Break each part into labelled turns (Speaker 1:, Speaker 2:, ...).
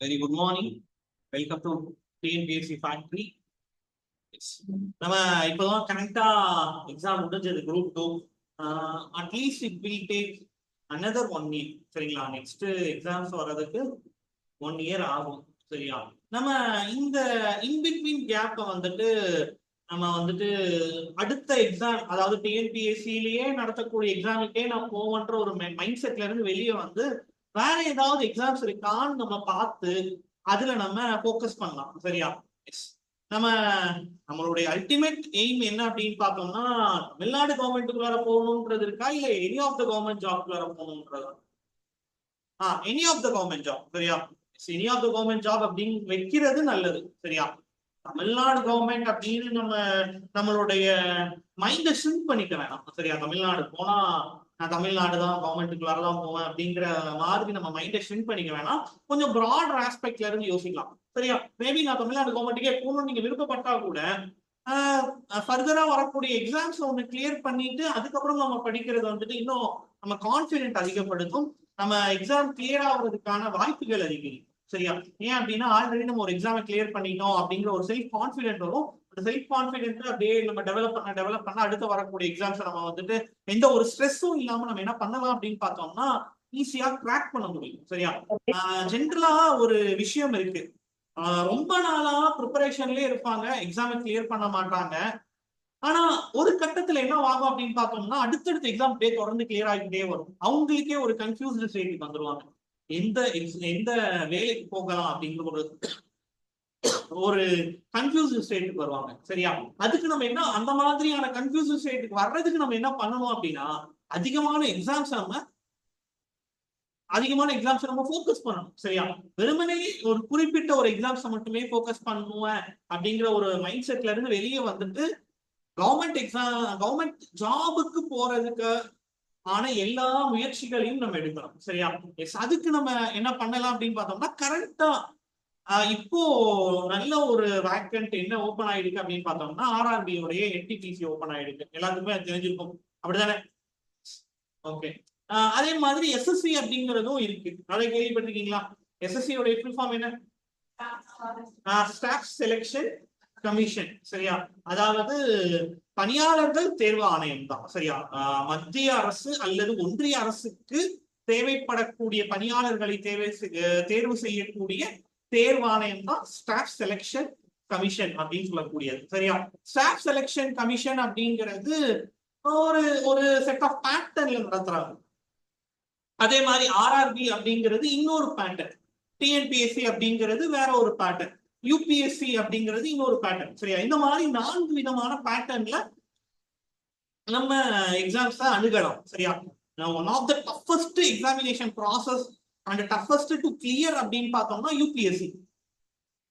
Speaker 1: Very good morning. Welcome to TNPSC Factory. நம்ம இப்போதான் கரெக்டா எக்ஸாம் முடிஞ்சது group 2. At least it will take another 1 year. சரிங்களா? நெக்ஸ்ட் எக்ஸாம்ஸ் வர்றதுக்கு 1 year ஆகும். சரியா? நம்ம இந்த இன்பிட்வீன் கேப்பை வந்துட்டு நம்ம வந்துட்டு அடுத்த எக்ஸாம், அதாவது டிஎன்பிஎஸ்சிலேயே நடத்தக்கூடிய எக்ஸாமுக்கே நம்ம போவன்ற ஒரு மைண்ட் செட்ல இருந்து வெளியே வந்து வேற ஏதாவது எக்ஸாம்ஸ் இருக்கான்னு நம்ம பார்த்து அதுல நம்ம ஃபோக்கஸ் பண்ணலாம். சரியா? நம்ம நம்மளுடைய அல்டிமேட் எய்ம் என்ன அப்படின்னு பார்த்தோம்னா, தமிழ்நாடு கவர்மெண்ட்டுக்குள்ளார போகணுன்றது இருக்கா, இல்ல எனி ஆஃப் த கவர்மெண்ட் ஜாப்குள்ளார போகணுன்றதா? Any of the government job. சரியா? Any of the government job அப்படின்னு வைக்கிறது நல்லது. சரியா? தமிழ்நாடு கவர்மெண்ட் அப்படின்னு நம்மளுடைய மைண்ட ஷிங்க் பண்ணிக்க வேணாம். சரியா? தமிழ்நாடு போனா நான் தமிழ்நாடு தான் கவர்மெண்ட்டுக்குள்ளாரதான் போவேன் அப்படிங்கிற மாதிரி நம்ம மைண்டை ஷிங்க் பண்ணிக்க வேணாம். கொஞ்சம் ப்ராடர் ஆஸ்பெக்ட்ல இருந்து யோசிக்கலாம். சரியா? மேபி நான் தமிழ்நாடு கவர்மெண்ட்டுக்கே போகணும்னு நீங்க விருப்பப்பட்டா கூட ஃபர்தரா வரக்கூடிய எக்ஸாம்ஸ் ஒன்று கிளியர் பண்ணிட்டு அதுக்கப்புறம் நம்ம படிக்கிறது வந்துட்டு இன்னும் நம்ம கான்பிடென்ட் அதிகப்படுத்தும். நம்ம எக்ஸாம் கிளியர் ஆகுறதுக்கான வாய்ப்புகள் அதிகரிக்கும். சரியா? ஏன் அப்படின்னா ஆல்ரெடி நம்ம ஒரு எக்ஸாமை கிளியர் பண்ணிட்டோம் அப்படிங்கிற ஒரு செல்ஃப் கான்பிடென்ட் வரும். அந்த செல்ஃப் கான்பிடென்ட் அப்படியே நம்ம டெவலப் பண்ண அடுத்து வரக்கூடிய எக்ஸாம்ஸ் நம்ம வந்துட்டு எந்த ஒரு ஸ்ட்ரெஸ்ஸும் இல்லாம நம்ம என்ன பண்ணலாம் அப்படின்னு பார்த்தோம்னா ஈஸியா கிராக் பண்ண முடியும். சரியா? ஜென்ரலா ஒரு விஷயம் இருக்கு. ரொம்ப நாளா ப்ரிப்பரேஷன்லயே இருப்பாங்க, எக்ஸாமை கிளியர் பண்ண மாட்டாங்க. ஆனா ஒரு கட்டத்துல என்ன ஆகும் அப்படின்னு பார்த்தோம்னா அடுத்தடுத்த எக்ஸாம் டே தொடர்ந்து கிளியர் ஆகிட்டே வரும். அவங்களுக்கே ஒரு கன்ஃபியூஸ்டு ஸ்டேட்டுக்கு வந்துருவாங்க. எந்த வேலைக்கு போகலாம் அப்படிங்கிற ஒரு ஒரு கன்ஃபியூஸ்டு ஸ்டேட்டுக்கு வருவாங்க. சரியா? அதுக்கு நம்ம என்ன, அந்த மாதிரியான கன்ஃபியூஸ்டு ஸ்டேட்டுக்கு வர்றதுக்கு நம்ம என்ன பண்ணணும் அப்படின்னா அதிகமான எக்ஸாம்ஸ் நம்ம ஃபோக்கஸ் பண்ணணும். சரியா? வெறுமனே ஒரு குறிப்பிட்ட ஒரு எக்ஸாம்ஸ் மட்டுமே ஃபோக்கஸ் பண்ணுவேன் அப்படிங்கிற ஒரு மைண்ட் செட்ல இருந்து வெளியே வந்துட்டு கவர்மெண்ட் ஜாபுக்கு போறதுக்கு ஆனா எல்லா முயற்சிகளையும் நம்ம எடுக்கணும். சரியா? அதுக்கு நம்ம என்ன பண்ணலாம் அப்படின்னு பார்த்தோம்னா கரண்டா இப்போ நல்ல ஒரு வேக்கன்ட் என்ன ஓபன் ஆயிருக்கு அப்படின்னு பார்த்தோம்னா ஆர்ஆர்பி உடைய என்டிபிசி ஓபன் ஆயிருக்கு. எல்லாத்துக்குமே அது தெரிஞ்சிருக்கும். அப்படிதானே? ஓகே. அதே மாதிரி எஸ்எஸ்சி அப்படிங்கிறதும் இருக்கு. அதை கேள்விப்பட்டிருக்கீங்களா? எஸ்எஸ்சி உடைய ஃபுல் ஃபார்ம் என்ன? Staff selection commission. சரியா? அதாவது பணியாளர்கள் தேர்வு ஆணையம் தான். சரியா? மத்திய அரசு அல்லது ஒன்றிய அரசுக்கு தேவைப்படக்கூடிய பணியாளர்களை தேர்வு செய்யக்கூடிய தேர்வாணையம் தான் ஸ்டாஃப் செலெக்ஷன் கமிஷன் அப்படின்னு சொல்லக்கூடியது. சரியா? ஸ்டாஃப் செலெக்ஷன் கமிஷன் அப்படிங்கிறது ஒரு ஒரு செட் ஆஃப் பேட்டர்ன்ல நடத்துறாங்க. அதே மாதிரி ஆர்ஆர்பி அப்படிங்கிறது இன்னொரு பேட்டர்ன், டிஎன்பிஎஸ்சி அப்படிங்கிறது வேற ஒரு பேட்டர்ன், யூபிஎஸ்சி அப்படிங்கிறது இன்னொரு பேட்டர்ன். சரியா? இந்த மாதிரி 4 விதமான பேட்டர்ன்ல நம்ம எக்ஸாம்ஸ் அணுகலாம். சரியா? One of the toughest examination process and toughest to clear அப்படின்னு பார்த்தோம்னா யூபிஎஸ்சி.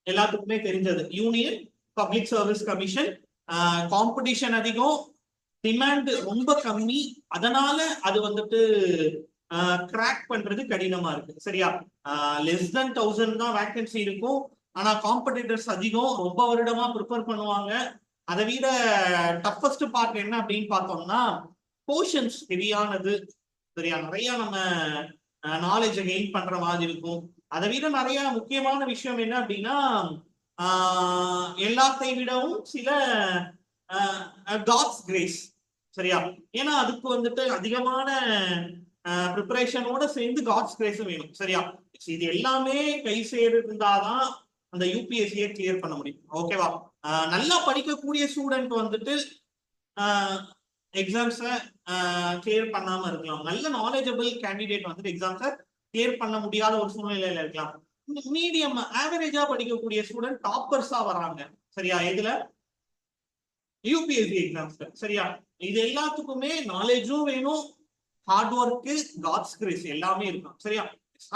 Speaker 1: எல்லாத்துக்குமே தெரிஞ்சது. Union public service commission. Competition அதிகம், டிமாண்ட் ரொம்ப கம்மி, அதனால அது வந்துட்டு கிராக் பண்றது கடினமா இருக்கு. சரியா? லெஸ் தென் 1000 தான் வேகன்சி இருக்கும். ஆனா காம்படிட்டர்ஸ் அதிகம், ரொம்ப வருடமா ப்ரிப்பேர் பண்ணுவாங்க. அதை விட டஃபஸ்ட் பார்ட் என்ன அப்படின்னு பார்த்தோம்னா போர்ஷன்ஸ் ஹெவியானது. சரியா? நிறைய நம்ம நாலேஜ் கெயின் பண்ற மாதிரி இருக்கும். அதை விட நிறைய முக்கியமான விஷயம் என்ன அப்படின்னா எல்லாத்தை விடவும் சில காட்ஸ் கிரேஸ். சரியா? ஏன்னா அதுக்கு வந்துட்டு அதிகமான ப்ரிப்பரேஷனோட சேர்ந்து காட்ஸ் கிரேஸும் வேணும். சரியா? இது எல்லாமே கை சேர்ந்தாதான் அந்த யூபிஎஸ்சியை கிளியர் பண்ண முடியும். ஓகேவா? நல்லா படிக்கக்கூடிய ஸ்டூடெண்ட் வந்துட்டு எக்ஸாம்ஸை கிளியர் பண்ணாம இருக்கலாம். நல்ல நாலேஜபிள் கேண்டிடேட் வந்துட்டு எக்ஸாம்ஸை கிளியர் பண்ண முடியாத ஒரு சூழ்நிலையில இருக்கலாம். மீடியம் ஆவரேஜா படிக்கக்கூடிய ஸ்டூடெண்ட் டாப்பர்ஸா வராங்க. சரியா? இதுல யூபிஎஸ்சி எக்ஸாம்ஸ்ல. சரியா? இது எல்லாத்துக்குமே நாலேஜும் வேணும், ஹார்ட் ஒர்க்கு, காட்ஸ் கிரேஸ் எல்லாமே இருக்கும். சரியா?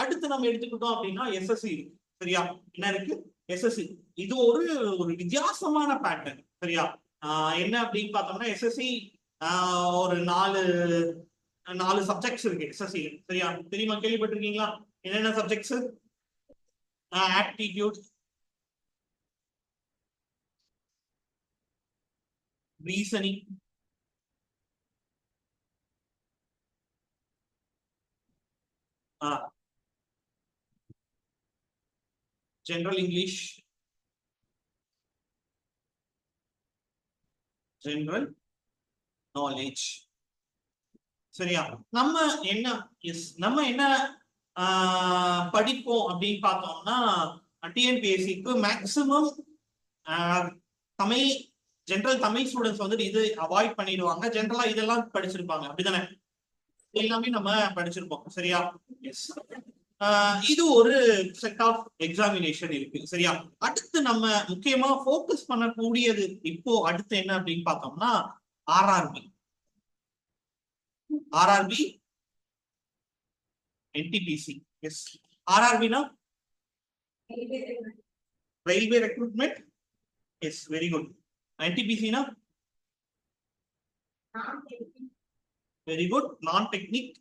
Speaker 1: அடுத்து நம்ம எடுத்துக்கிட்டோம் அப்படின்னா எஸ்எஸ்சி இருக்கு. சரியா? என்ன இருக்கு? எஸ்எஸ்சி. இது ஒரு வித்தியாசமான பேட்டர்ன். சரியா? என்ன அப்படின்னு பார்த்தோம்னா எஸ்எஸ்சி ஒரு நாலு சப்ஜெக்ட்ஸ் இருக்கு எஸ்எஸ்சி. சரியா? தெரியுமா? கேள்விப்பட்டிருக்கீங்களா? என்னென்ன subjects? Aptitude, reasoning, general English, general knowledge. சரியா? நம்ம என்ன படிப்போம் அப்படின்னு பார்த்தோம்னா டிஎன்பிஎஸ்சிக்கு maximum Tamil general Tamil students வந்துட்டு இது அவாய்ட் பண்ணிடுவாங்க. ஜெனரலா இதெல்லாம் படிச்சிருப்பாங்க, அப்படிதானே? எல்லாமே நம்ம படிச்சிருப்போம். சரியா? எஸ். இது ஒரு செட் ஆஃப் எக்ஸாமினேஷன் இருக்கு. சரியா? அடுத்து நம்ம முக்கியமா ஃபோக்கஸ் பண்ணக்கூடியது இப்போ அடுத்து என்ன அப்படின்னு பார்த்தோம்னா ஆர்ஆர்பி. RRB, NTPC. எஸ். ஆர்ஆர்பினா railway recruitment. Yes, very good. என்டிபிசினா வெரி குட், நான் டெக்னிக்.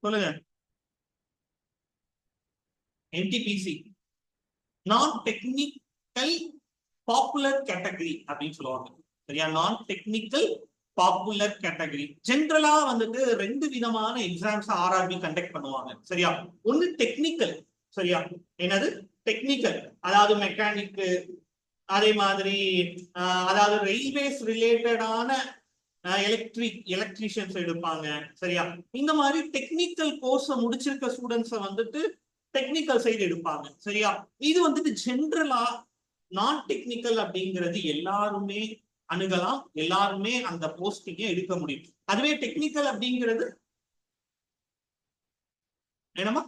Speaker 1: சொல்லுங்க. NTPC non technical popular category அப்படின்னு சொல்லுவாங்க. சரியா? நான் டெக்னிக்கல் பாப்புலர் கேட்டகரி. ஜென்ரலா வந்துட்டு 2 விதமான எக்ஸாம்ஸ் ஆர்ஆர்பி கண்டக்ட் பண்ணுவாங்க. சரியா? ஒன்னு டெக்னிக்கல். சரியா? என்னது? டெக்னிக்கல், அதாவது மெக்கானிக், அதே மாதிரி அதாவது ரயில்வேஸ் ரிலேட்டடான எலக்ட்ரீஷியன்ஸ் எடுப்பாங்க. சரியா? இந்த மாதிரி டெக்னிக்கல் கோர்ஸ் முடிச்சிருக்க ஸ்டூடெண்ட்ஸை வந்துட்டு டெக்னிக்கல் சைடு எடுப்பாங்க. சரியா? இது வந்துட்டு ஜென்ரலா நான் டெக்னிக்கல் அப்படிங்கிறது எல்லாருமே அணுகலாம், எல்லாருமே அந்த போஸ்டிங்கை எடுக்க முடியும். அதுவே டெக்னிக்கல் அப்படிங்கிறது என்னமா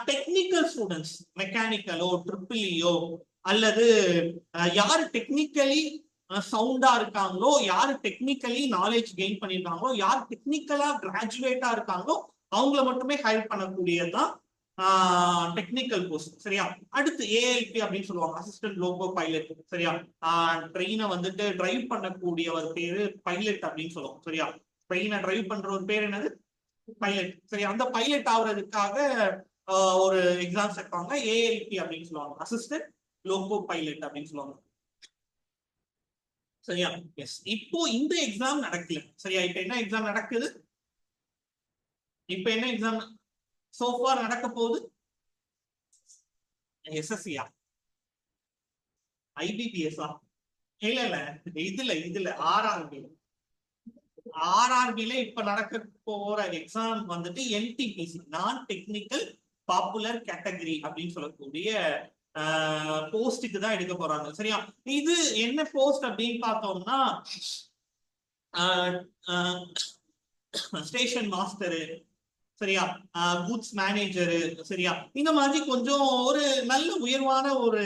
Speaker 1: டெக்னிக்கல் ஸ்டூடெண்ட்ஸ் மெக்கானிக்கலோ ட்ரிபிள்இயோ அல்லது யாரு டெக்னிக்கலி சவுண்டா இருக்காங்களோ, யாரு டெக்னிக்கலி நாலேஜ் கெயின் பண்ணிருக்காங்களோ, யார் டெக்னிக்கலா கிராஜுவேட்டா இருக்காங்களோ அவங்கள மட்டுமே ஹையர் பண்ணக்கூடியதுதான் டெக்னிக்கல் போஸ்ட். சரியா? அடுத்து ஏஎல்பி அப்படின்னு சொல்லுவாங்க, அசிஸ்டன்ட் லோகோ பைலட். சரியா? ட்ரெயினை வந்துட்டு டிரைவ் பண்ணக்கூடிய ஒரு பேரு பைலட் அப்படின்னு சொல்லுவோம். சரியா? ட்ரெயினை டிரைவ் பண்ற ஒரு பேர் என்னது? பைலட். சரி, அந்த பைலட் ஆகுறதுக்காக ஒரு எக்ஸாம்ஸ் வைப்பாங்க, ஏஎல்பி அப்படின்னு சொல்லுவாங்க, அசிஸ்டன்ட் லோகோ பைலட் அப்படின்னு சொல்லுவாங்க. சரியா? எஸ். இப்போ இந்த எக்ஸாம் நடக்கல. சரியா? இப்ப என்ன எக்ஸாம் நடக்குது? இப்ப என்ன எக்ஸாம் சோஃபார் நடக்க போகுது? எஸ்எஸ்சியா? ஐபிபிஎஸ்ஆ? இல்ல இதுல ஆர்ஆர்பில இப்ப நடக்க போற எக்ஸாம் வந்துட்டு NTPC, non technical popular category அப்படின்னு சொல்லக்கூடிய போஸ்டுக்கு தான் எடுக்க போறாங்க. சரியா? இது என்ன போஸ்ட் அப்படின்னு பார்த்தோம்னா ஸ்டேஷன் மாஸ்டரு, சரியா, கூட்ஸ் மேனேஜரு, சரியா, இந்த மாதிரி கொஞ்சம் ஒரு நல்ல உயர்வான ஒரு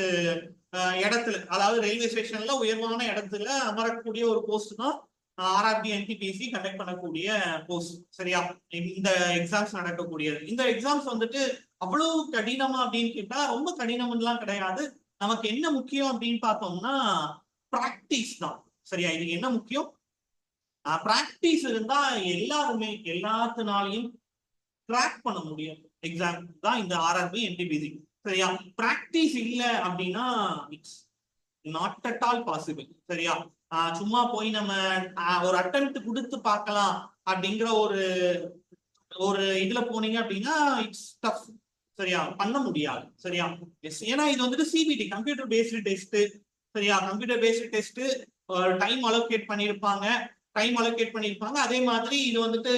Speaker 1: இடத்துல, அதாவது ரயில்வே ஸ்டேஷன்ல உயர்வான இடத்துல அமரக்கூடிய ஒரு போஸ்ட் தான் ஆர்ஆர்பி என்டிபிசி கண்டக்ட் பண்ணக்கூடிய போஸ்ட். சரியா? இந்த எக்ஸாம்ஸ் நடக்கக்கூடியது. இந்த எக்ஸாம்ஸ் வந்துட்டு அவ்வளவு கடினமா அப்படின்னு கேட்டா ரொம்ப கடினம்லாம் கிடையாது. நமக்கு என்ன முக்கியம் அப்படின்னு பார்த்தோம்னா பிராக்டிஸ் தான். சரியா? இதுக்கு என்ன முக்கியம்? பிராக்டிஸ் இருந்தா எல்லாருமே எல்லாத்தினாலையும் ட்ராக் பண்ண முடியும் எக்ஸாம் தான் இந்த ஆர்ஆர்பி என்டிபிசி. சரியா? பிராக்டிஸ் இல்ல அப்படின்னா it's not at all possible. சரியா? சும்மா போய் நம்ம ஒரு அட்டெம்ப்ட் கொடுத்து பார்க்கலாம் அப்படிங்கிற ஒரு இதுல போனீங்க அப்படின்னா இட்ஸ் டஃப். சரியா? பண்ண முடியாது. சரியா? எஸ். ஏன்னா இது வந்துட்டு சிபிடி, கம்ப்யூட்டர் பேஸ்டு டெஸ்ட். சரியா? Computer based test, time allocate பண்ணியிருப்பாங்க. அதே மாதிரி இது வந்துட்டு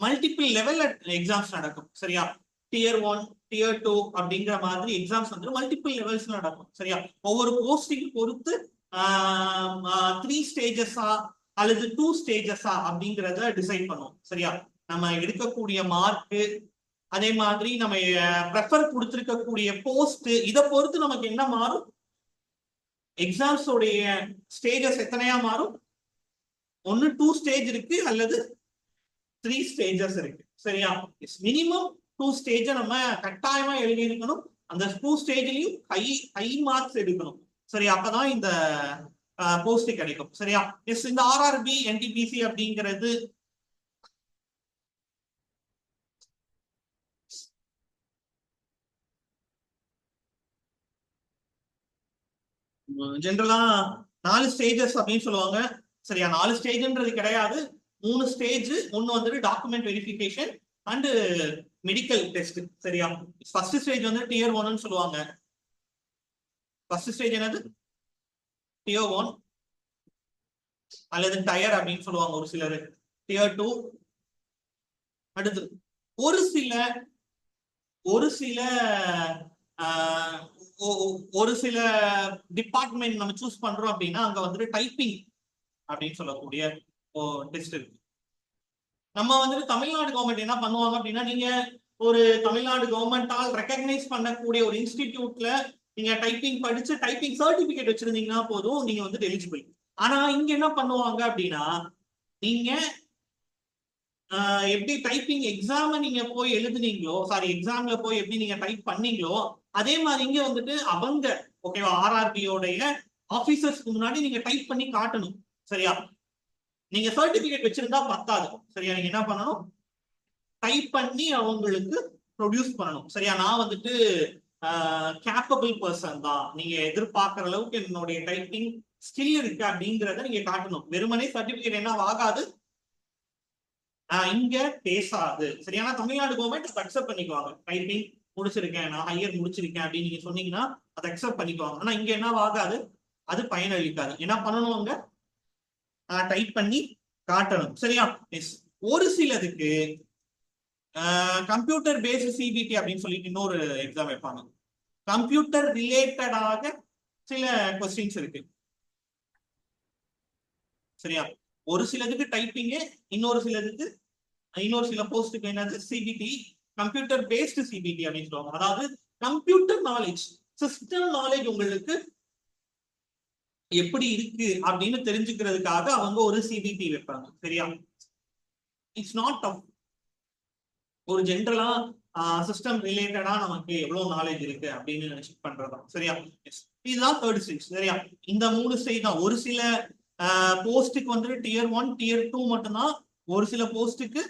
Speaker 1: மல்டிபிள் லெவல் எக்ஸாம்ஸ் நடக்கும். சரியா? Tier 1, Tier 2 அப்படிங்கிற மாதிரி எக்ஸாம்ஸ் வந்து மல்டிபிள் லெவல்ஸ் நடக்கும். சரியா? ஒவ்வொரு போஸ்டிங் பொறுத்து 3 ஸ்டேஜஸா அல்லது 2 ஸ்டேஜஸா அப்படிங்கிறத டிசைட் பண்ணுவோம். சரியா? நம்ம எடுக்கக்கூடிய மார்க்கு, அதே மாதிரி நம்ம ப்ரெஃபர் கொடுத்திருக்கக்கூடிய போஸ்ட், இதை பொறுத்து நமக்கு என்ன மாறும்? எக்ஸாம்ஸ் உடைய ஸ்டேஜஸ் எத்தனையா மாறும்? ஒன்னு 2 ஸ்டேஜ் இருக்கு அல்லது 3 ஸ்டேஜஸ் இருக்கு. சரியா? மினிமம் 2 ஸ்டேஜ நம்ம கட்டாயமா எழுதி இருக்கணும். அந்த 2 ஸ்டேஜ்லயும் ஹை மார்க்ஸ் எடுக்கணும். சரியா? அப்பதான் இந்த போஸ்ட் கிடைக்கும். சரியா? எஸ். இந்த ஆர்ஆர்பி என்டிபிசி அப்படிங்கிறது ஜென்ரலா 4 ஸ்டேஜஸ் அப்படின்னு சொல்லுவாங்க. சரியா? 4 ஸ்டேஜ்ன்றது கிடையாது, 3 ஸ்டேஜ். ஒன்னு வந்துட்டு document verification, and medical test. சரியா? ஃபர்ஸ்ட் ஸ்டேஜ் வந்து டியர் 1 சொல்லுவாங்க. ஃபர்ஸ்ட் ஸ்டேஜ் என்னது? டியர் 1 அல்லது டயர் அப்படின்னு சொல்லுவாங்க ஒரு சிலர். டியர் 2. அடுத்து ஒரு சில ஒரு சில ஒரு சில டிபார்ட்மெண்ட் நம்ம சூஸ் பண்றோம் அப்படின்னா அங்க வந்துட்டு டைப்பிங் அப்படின்னு சொல்லக்கூடிய டெஸ்ட் இருக்கு. நம்ம வந்துட்டு தமிழ்நாடு கவர்மெண்ட் என்ன பண்ணுவாங்க அப்படின்னா, நீங்க ஒரு தமிழ்நாடு கவர்மெண்டால் ரெகக்னைஸ் பண்ணக்கூடிய ஒரு இன்ஸ்டிடியூட்ல நீங்க டைப்பிங் படிச்சு டைப்பிங் சர்டிபிகேட் வச்சிருந்தீங்கன்னா போதும், நீங்க வந்துட்டு எலிஜிபிள். ஆனா இங்க என்ன பண்ணுவாங்க அப்படின்னா, நீங்க எப்படி டைப்பிங் எக்ஸாம் நீங்க போய் எழுதுனீங்களோ, சாரி எக்ஸாம்ல போய் எப்படி நீங்க டைப் பண்ணீங்களோ அதே மாதிரி இங்க வந்துட்டு அவங்க ஓகேவா ஆர்ஆர்பியோடைய ஆபீசர்ஸ்க்கு முன்னாடி நீங்க டைப் பண்ணி காட்டணும். சரியா? நீங்க சர்டிபிகேட் வச்சிருந்தா பத்தாது. சரியா? நீங்க என்ன பண்ணணும்? டைப் பண்ணி அவங்களுக்கு ப்ரொடியூஸ் பண்ணணும். சரியா? நான் வந்துட்டு கேப்பபிள் பர்சன் தான், நீங்க எதிர்பார்க்கிற அளவுக்கு என்னுடைய டைப்பிங் ஸ்கில் இருக்கு அப்படிங்கிறத நீங்க காட்டணும். வெறுமனே சர்டிபிகேட் என்ன ஆகாது, இங்க பேசாது. சரியான தமிழ்நாடு கவர்மெண்ட் அக்செப்ட் பண்ணிக்குவாங்க. டைப்பிங் முடிச்சிருக்கேன், நான் ஹையர் முடிச்சிருக்கேன் அப்படின்னு நீங்க சொன்னீங்கன்னா அதை அக்செப்ட் பண்ணிக்குவாங்க. ஆனா இங்க என்ன ஆகாது, அது பயனளிக்காது. என்ன பண்ணணும்? அங்க டைப் பண்ணி காட்டணும். சரியா? ஒரு சிலதுக்கு கம்ப்யூட்டர் பேஸ்ட் சிபிடி அப்படின்னு சொல்லிட்டு இன்னொரு எக்ஸாம் வைப்பாங்க. கம்ப்யூட்டர் ரிலேட்டடாக சில கொஸ்டின்ஸ் இருக்கு. சரியா? ஒரு சிலதுக்கு டைப்பிங், இன்னொரு சில போஸ்ட்டுக்கு என்னது சிபிடி, கம்ப்யூட்டர் பேஸ்ட் சிபிடி அப்படின்னு சொல்லுவாங்க. அதாவது கம்ப்யூட்டர் நாலேஜ், சிஸ்டம் நாலேஜ் உங்களுக்கு எப்படி இருக்கு அப்படின்னு தெரிஞ்சுக்கிறதுக்காக அவங்க ஒரு சிபிடி வைப்பாங்க. சரியா? இட்ஸ் நாட் ஒரு ஜென்ரலா சிஸ்டம் ரிலேட்டடா நமக்கு எவ்வளவு நாலேஜ் இருக்கு அப்படின்னு செக் பண்றதா. சரியா? இதுதான் தேர்ட் ஸ்டேஜ். சரியா? இந்த 3 ஸ்டேஜ் தான். ஒரு சில போஸ்ட்டுக்கு வந்துட்டு டியர் 1 டியர் 2 மட்டும்தான். ஒரு சில போஸ்ட்டுக்கு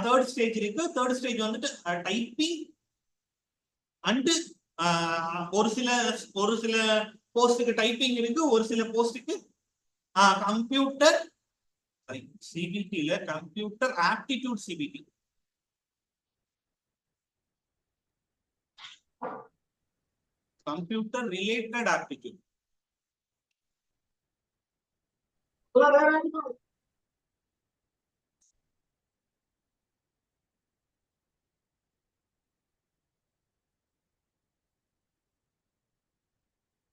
Speaker 1: தேர்ட் ஸ்டேஜ் இருக்கு. தேர்ட் ஸ்டேஜ் வந்துட்டு டைப்பிங் அண்ட் ஒரு சில போஸ்ட்டுக்கு டைப்பிங் இருக்கு, ஒரு சில போஸ்ட்டுக்கு கம்ப்யூட்டர் சிபிடில computer aptitude CBT. Computer related aptitude.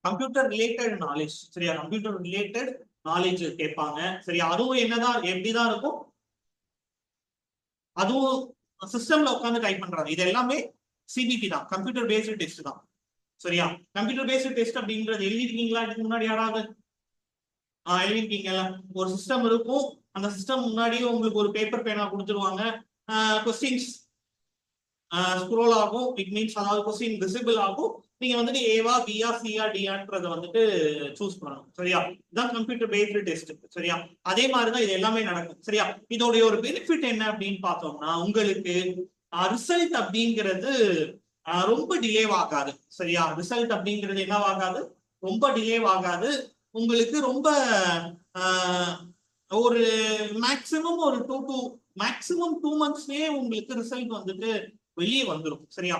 Speaker 1: Computer related knowledge. சரியா? கம்ப்யூட்டர் ரிலேட்டட் நாலேஜ் கேட்பாங்க. சரியா? அதுவும் என்னதான் எப்படிதான் இருக்கும், அதுவும் சிஸ்டம்ல உட்காந்து டைப் பண்றாங்க. இது எல்லாமே சிபிடி தான், கம்ப்யூட்டர் பேஸ்டு டெஸ்ட் தான். சரியா? கம்ப்யூட்டர் பேஸ்டு டெஸ்ட் அப்படின்றது எழுதிருக்கீங்களா இதுக்கு முன்னாடி யாராவது? எழுதிருக்கீங்கல்ல. ஒரு சிஸ்டம் இருக்கும், அந்த சிஸ்டம் முன்னாடியே உங்களுக்கு ஒரு பேப்பர் பேனா கொடுத்துருவாங்க. கொஸ்டின்ஸ் ஸ்க்ரோல் ஆகும். இட் மீன்ஸ் அதாவது கொஸ்டின் விசிபிள் ஆகும். நீங்க வந்துட்டு ஏவா பியா சியா டியான்றத வந்துட்டு சூஸ் பண்ணணும். சரியா? இதுதான் கம்ப்யூட்டர் பேஸ்டு டெஸ்ட். சரியா? அதே மாதிரிதான் இது எல்லாமே நடக்கும். சரியா? இதோடைய ஒரு பெனிஃபிட் என்ன அப்படின்னு பார்த்தோம்னா, உங்களுக்கு ரிசல்ட் அப்படிங்கிறது ரொம்ப டிலே ஆகாது. சரியா? ரிசல்ட் அப்படிங்கிறது என்னவாகாது, ரொம்ப டிலே ஆகாது. உங்களுக்கு ரொம்ப ஒரு மேக்சிமம் ஒரு மேக்சிமம் 2 மந்த்ஸ்லயே உங்களுக்கு ரிசல்ட் வந்துட்டு வெளியே வந்துடும். சரியா?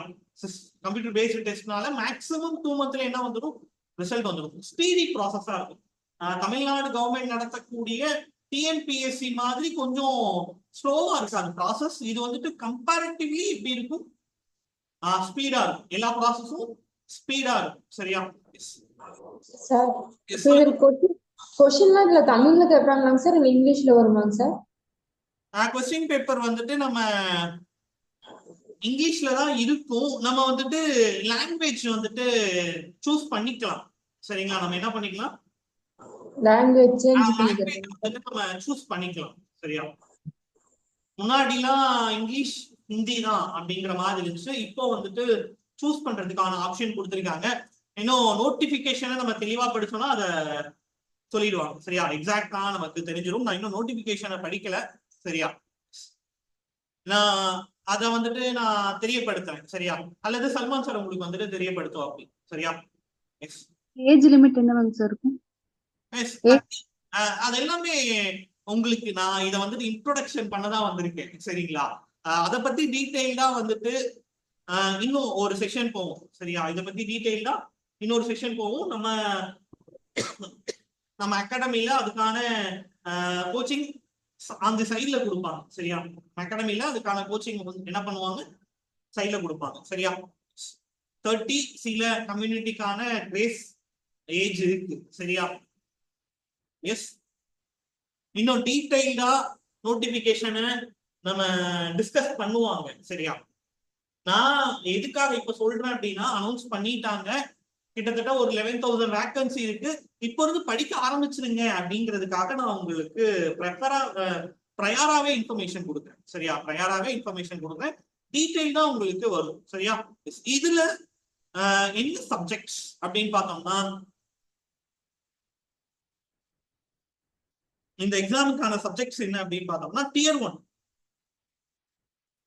Speaker 1: கம்ப்யூட்டர் பேஸ்ட் டெஸ்ட்னால மேக்சிமம் 2 மந்த்ல என்ன வந்துடும், ரிசல்ட் வந்துடும். ஸ்பீடி ப்ராசஸா இருக்கும். தமிழ்நாடு கவர்மெண்ட் நடத்தக்கூடிய டிஎன்பிஎஸ்சி மாதிரி கொஞ்சம் ஸ்லோவா இருக்காது ப்ராசஸ். இது வந்துட்டு கம்பேரிட்டிவ்லி எப்படி இருக்கும், ஸ்பீடா இருக்கும். எல்லா ப்ராசஸும் ஸ்பீடா இருக்கும். சரியா?
Speaker 2: சார் கொஸ்டின்லாம் இதுல தமிழ்ல கேட்பாங்களாங்க சார், இல்ல இங்கிலீஷ்ல வருமாங்க சார்?
Speaker 1: கொஸ்டின் பேப்பர் வந்துட்டு நம்ம இங்கிலீஷ்ல தான் இருக்கும். நம்ம வந்துட்டு லாங்குவேஜ் வந்துட்டு சூஸ் பண்ணிக்கலாம். சரிங்களா? நம்ம என்ன பண்ணிக்கலாம்,
Speaker 2: லாங்குவேஜ்
Speaker 1: நம்ம சூஸ் பண்ணிக்கலாம். சரியா? முன்னாடிலாம் இங்கிலீஷ் ஹிந்தி தான் அப்படிங்கிற மாதிரி இருந்துச்சு. இப்போ வந்துட்டு சூஸ் பண்றதுக்கான ஆப்ஷன் கொடுத்துருக்காங்க. இன்னும் நோட்டிபிகேஷனை நம்ம தெளிவா படிச்சோம்னா அதை சொல்லிடுவாங்க. சரியா? எக்ஸாக்டா நமக்கு தெரிஞ்சிடும். நான் இன்னும் நோட்டிபிகேஷனை படிக்கல. சரியா? நான் அதை வந்துட்டு நான் தெரியப்படுத்துறேன். சரியா? அல்லது சல்மான் சார் உங்களுக்கு வந்துட்டு தெரியப்படுத்துவோம். அப்படி சரியா?
Speaker 3: ஏஜ் லிமிட் என்னவாங்க சார் இருக்கும்?
Speaker 1: அது எல்லாமே உங்களுக்கு நான் இதை வந்துட்டு இன்ட்ரோடக்ஷன் பண்ணதான் வந்திருக்கேன். சரிங்களா? அதை பத்தி டீட்டெயில்டா வந்துட்டு இன்னும் ஒரு செஷன் போவோம். சரியா, இதை பத்தி டீட்டெயில்டா இன்னொரு செஷன் போவோம். நம்ம அகாடமில அதுக்கான கோச்சிங் அந்த சைட்ல கொடுப்பாங்க. சரியா, அகாடமில அதுக்கான கோச்சிங் என்ன பண்ணுவாங்க, சைட்ல கொடுப்பாங்க. சரியா, 30 சில கம்யூனிட்டிக்கான கிரேஸ் ஏஜ் இருக்கு. சரியா, எஸ், இன்னும் டீடைல்டா நோட்டிபிகேஷனை நம்ம டிஸ்கஸ் பண்ணுவாங்க. சரியா, நான் எதுக்காக இப்ப சொல்றேன் அப்படின்னா, அனௌன்ஸ் பண்ணிட்டாங்க, கிட்டத்தட்ட ஒரு 11,000 வேக்கன்சி இருக்கு, இப்போ இருந்து படிக்க ஆரம்பிச்சிருங்க அப்படிங்கிறதுக்காக நான் உங்களுக்கு ப்ரையாராவே இன்ஃபர்மேஷன் கொடுக்குறேன். சரியா, ப்ரையாராவே இன்ஃபர்மேஷன் கொடுக்குறேன், டீடைல்டா உங்களுக்கு வரும். சரியா, இதுல என்ன சப்ஜெக்ட்ஸ் அப்படின்னு பார்த்தோம்னா, இந்த எக்ஸாமுக்கான சப்ஜெக்ட்ஸ் என்ன அப்படின்னு பார்த்தோம்னா, Tier 1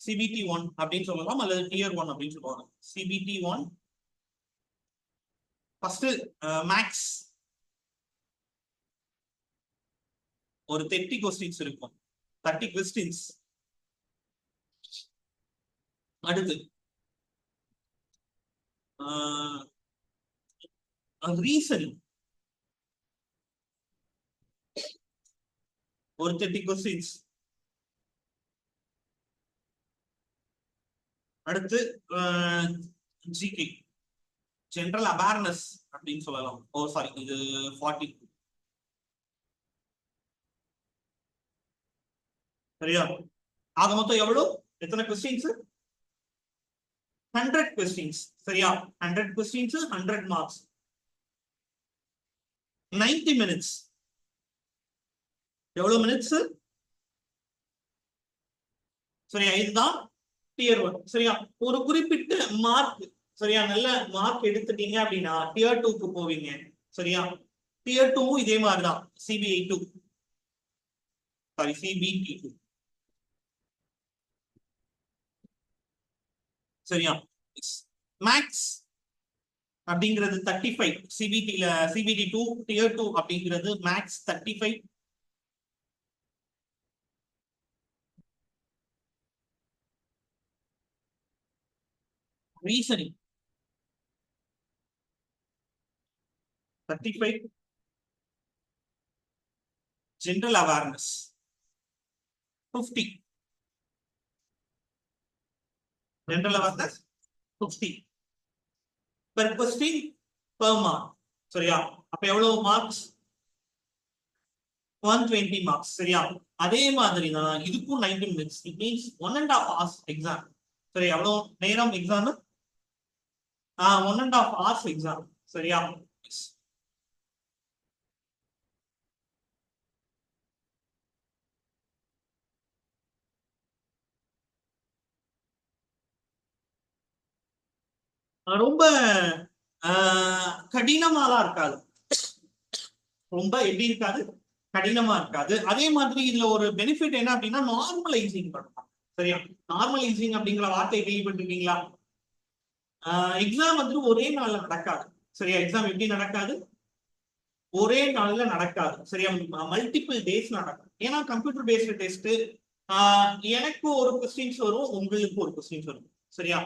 Speaker 1: CBT 1 அப்படின்னு சொல்லலாம், அல்லது Tier 1 அப்படின்னு சொல்லுவாங்க. CBT 1 ஃபர்ஸ்ட் மேக்ஸ் ஒரு 30 கொஸ்டின்ஸ் இருக்கும், 30 கொஸ்டின்ஸ். அடுத்து ரீசனிங் ஒரு 30 கொஸ்டின்ஸ். அடுத்து ஜிகே ஜெனரல் அவேர்னஸ் அப்படின்னு சொல்லலாம். ஓ சாரி, இது 40. சரியா, ஆக மொத்தம் எவ்வளவு, எத்தனை கொஸ்டின்ஸ், 100 கொஸ்டின்ஸ். சரியா, 100 கொஸ்டின்ஸ், 100 மார்க்ஸ், 90 மினிட்ஸ். எவ்வளவு மினிட்ஸ்? சரியா, இதுதான் Tier 1. சரியா, ஒரு குறிப்பிட்ட மார்க், சரியா, நல்ல மார்க் எடுத்துட்டீங்க அப்படின்னா Tier 2க்கு போவீங்க. சரியா, Tier 2 இதே மாதிரிதான், CBT 2. சரியா, மேக்ஸ் அப்படிங்கிறது 35. CBT 2 Tier 2 அப்படிங்கிறது max 35. Reasoning 35. General awareness 50. General awareness 50 per question per mark. சரியா, அப்ப எவ்வளவு மார்க்ஸ்? 120 மார்க்ஸ். சரியா, அதே மாதிரி தான் இதுக்கும் 90 minutes. It means 1.5 hours exam. சரி, எவ்வளவு நேரம் எக்ஸாம்? 1.5 hours exam. சரியா, ரொம்ப கடினமாலாம் இருக்காது. ரொம்ப எப்படி இருக்காது, கடினமா இருக்காது. அதே மாதிரி இதுல ஒரு பெனிஃபிட் என்ன அப்படின்னா, நார்மலைசிங் பண்ணலாம். சரியா, நார்மலைசிங் அப்படிங்கிற வார்த்தை கேள்விப்பட்டிருக்கீங்களா? எக்ஸாம் வந்து ஒரே நாள்ல நடக்காது. சரியா, எக்ஸாம் எப்படி நடக்காது, ஒரே நாள்ல நடக்காது. சரியா, மல்டிபிள் டேஸ் நடக்கும். ஏன்னா கம்ப்யூட்டர் பேஸ்டு டெஸ்ட், எனக்கு ஒரு கொஸ்டின்ஸ் வரும், உங்களுக்கு ஒரு கொஸ்டின்ஸ் வரும். சரியா,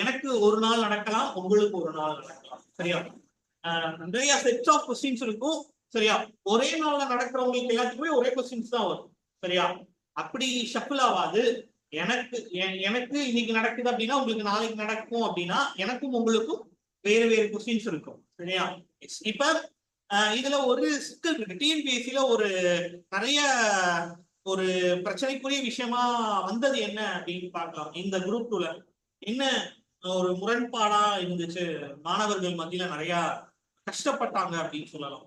Speaker 1: எனக்கு ஒரு நாள் நடக்கலாம், உங்களுக்கு ஒரு நாள் நடக்கலாம். சரியா, நிறைய செட்ஸ் ஆஃப் கொஸ்டின்ஸ் இருக்கும். சரியா, ஒரே நாள்ல நடக்கிறவங்களுக்கு எல்லாத்துக்குமே ஒரே கொஸ்டின்ஸ் தான் வரும். சரியா, அப்படி ஷஃபிள் ஆகாது. எனக்கு இன்னைக்கு நடக்குது அப்படின்னா உங்களுக்கு நாளைக்கு நடக்கும் அப்படின்னா எனக்கும் உங்களுக்கும் வேறு வேறு கொஸ்டின்ஸ் இருக்கும். சரியா, இப்ப இதுல ஒரு சிக்கல் இருக்கு. டிஎன்பிஎஸ்சில ஒரு நிறைய ஒரு பிரச்சனைக்குரிய விஷயமா வந்தது என்ன அப்படின்னு பார்க்கலாம். இந்த குரூப் 2ல என்ன ஒரு முரண்பாடா இருந்துச்சு, மாணவர்கள் மத்தியில நிறைய கஷ்டப்பட்டாங்க அப்படின்னு சொல்லலாம்.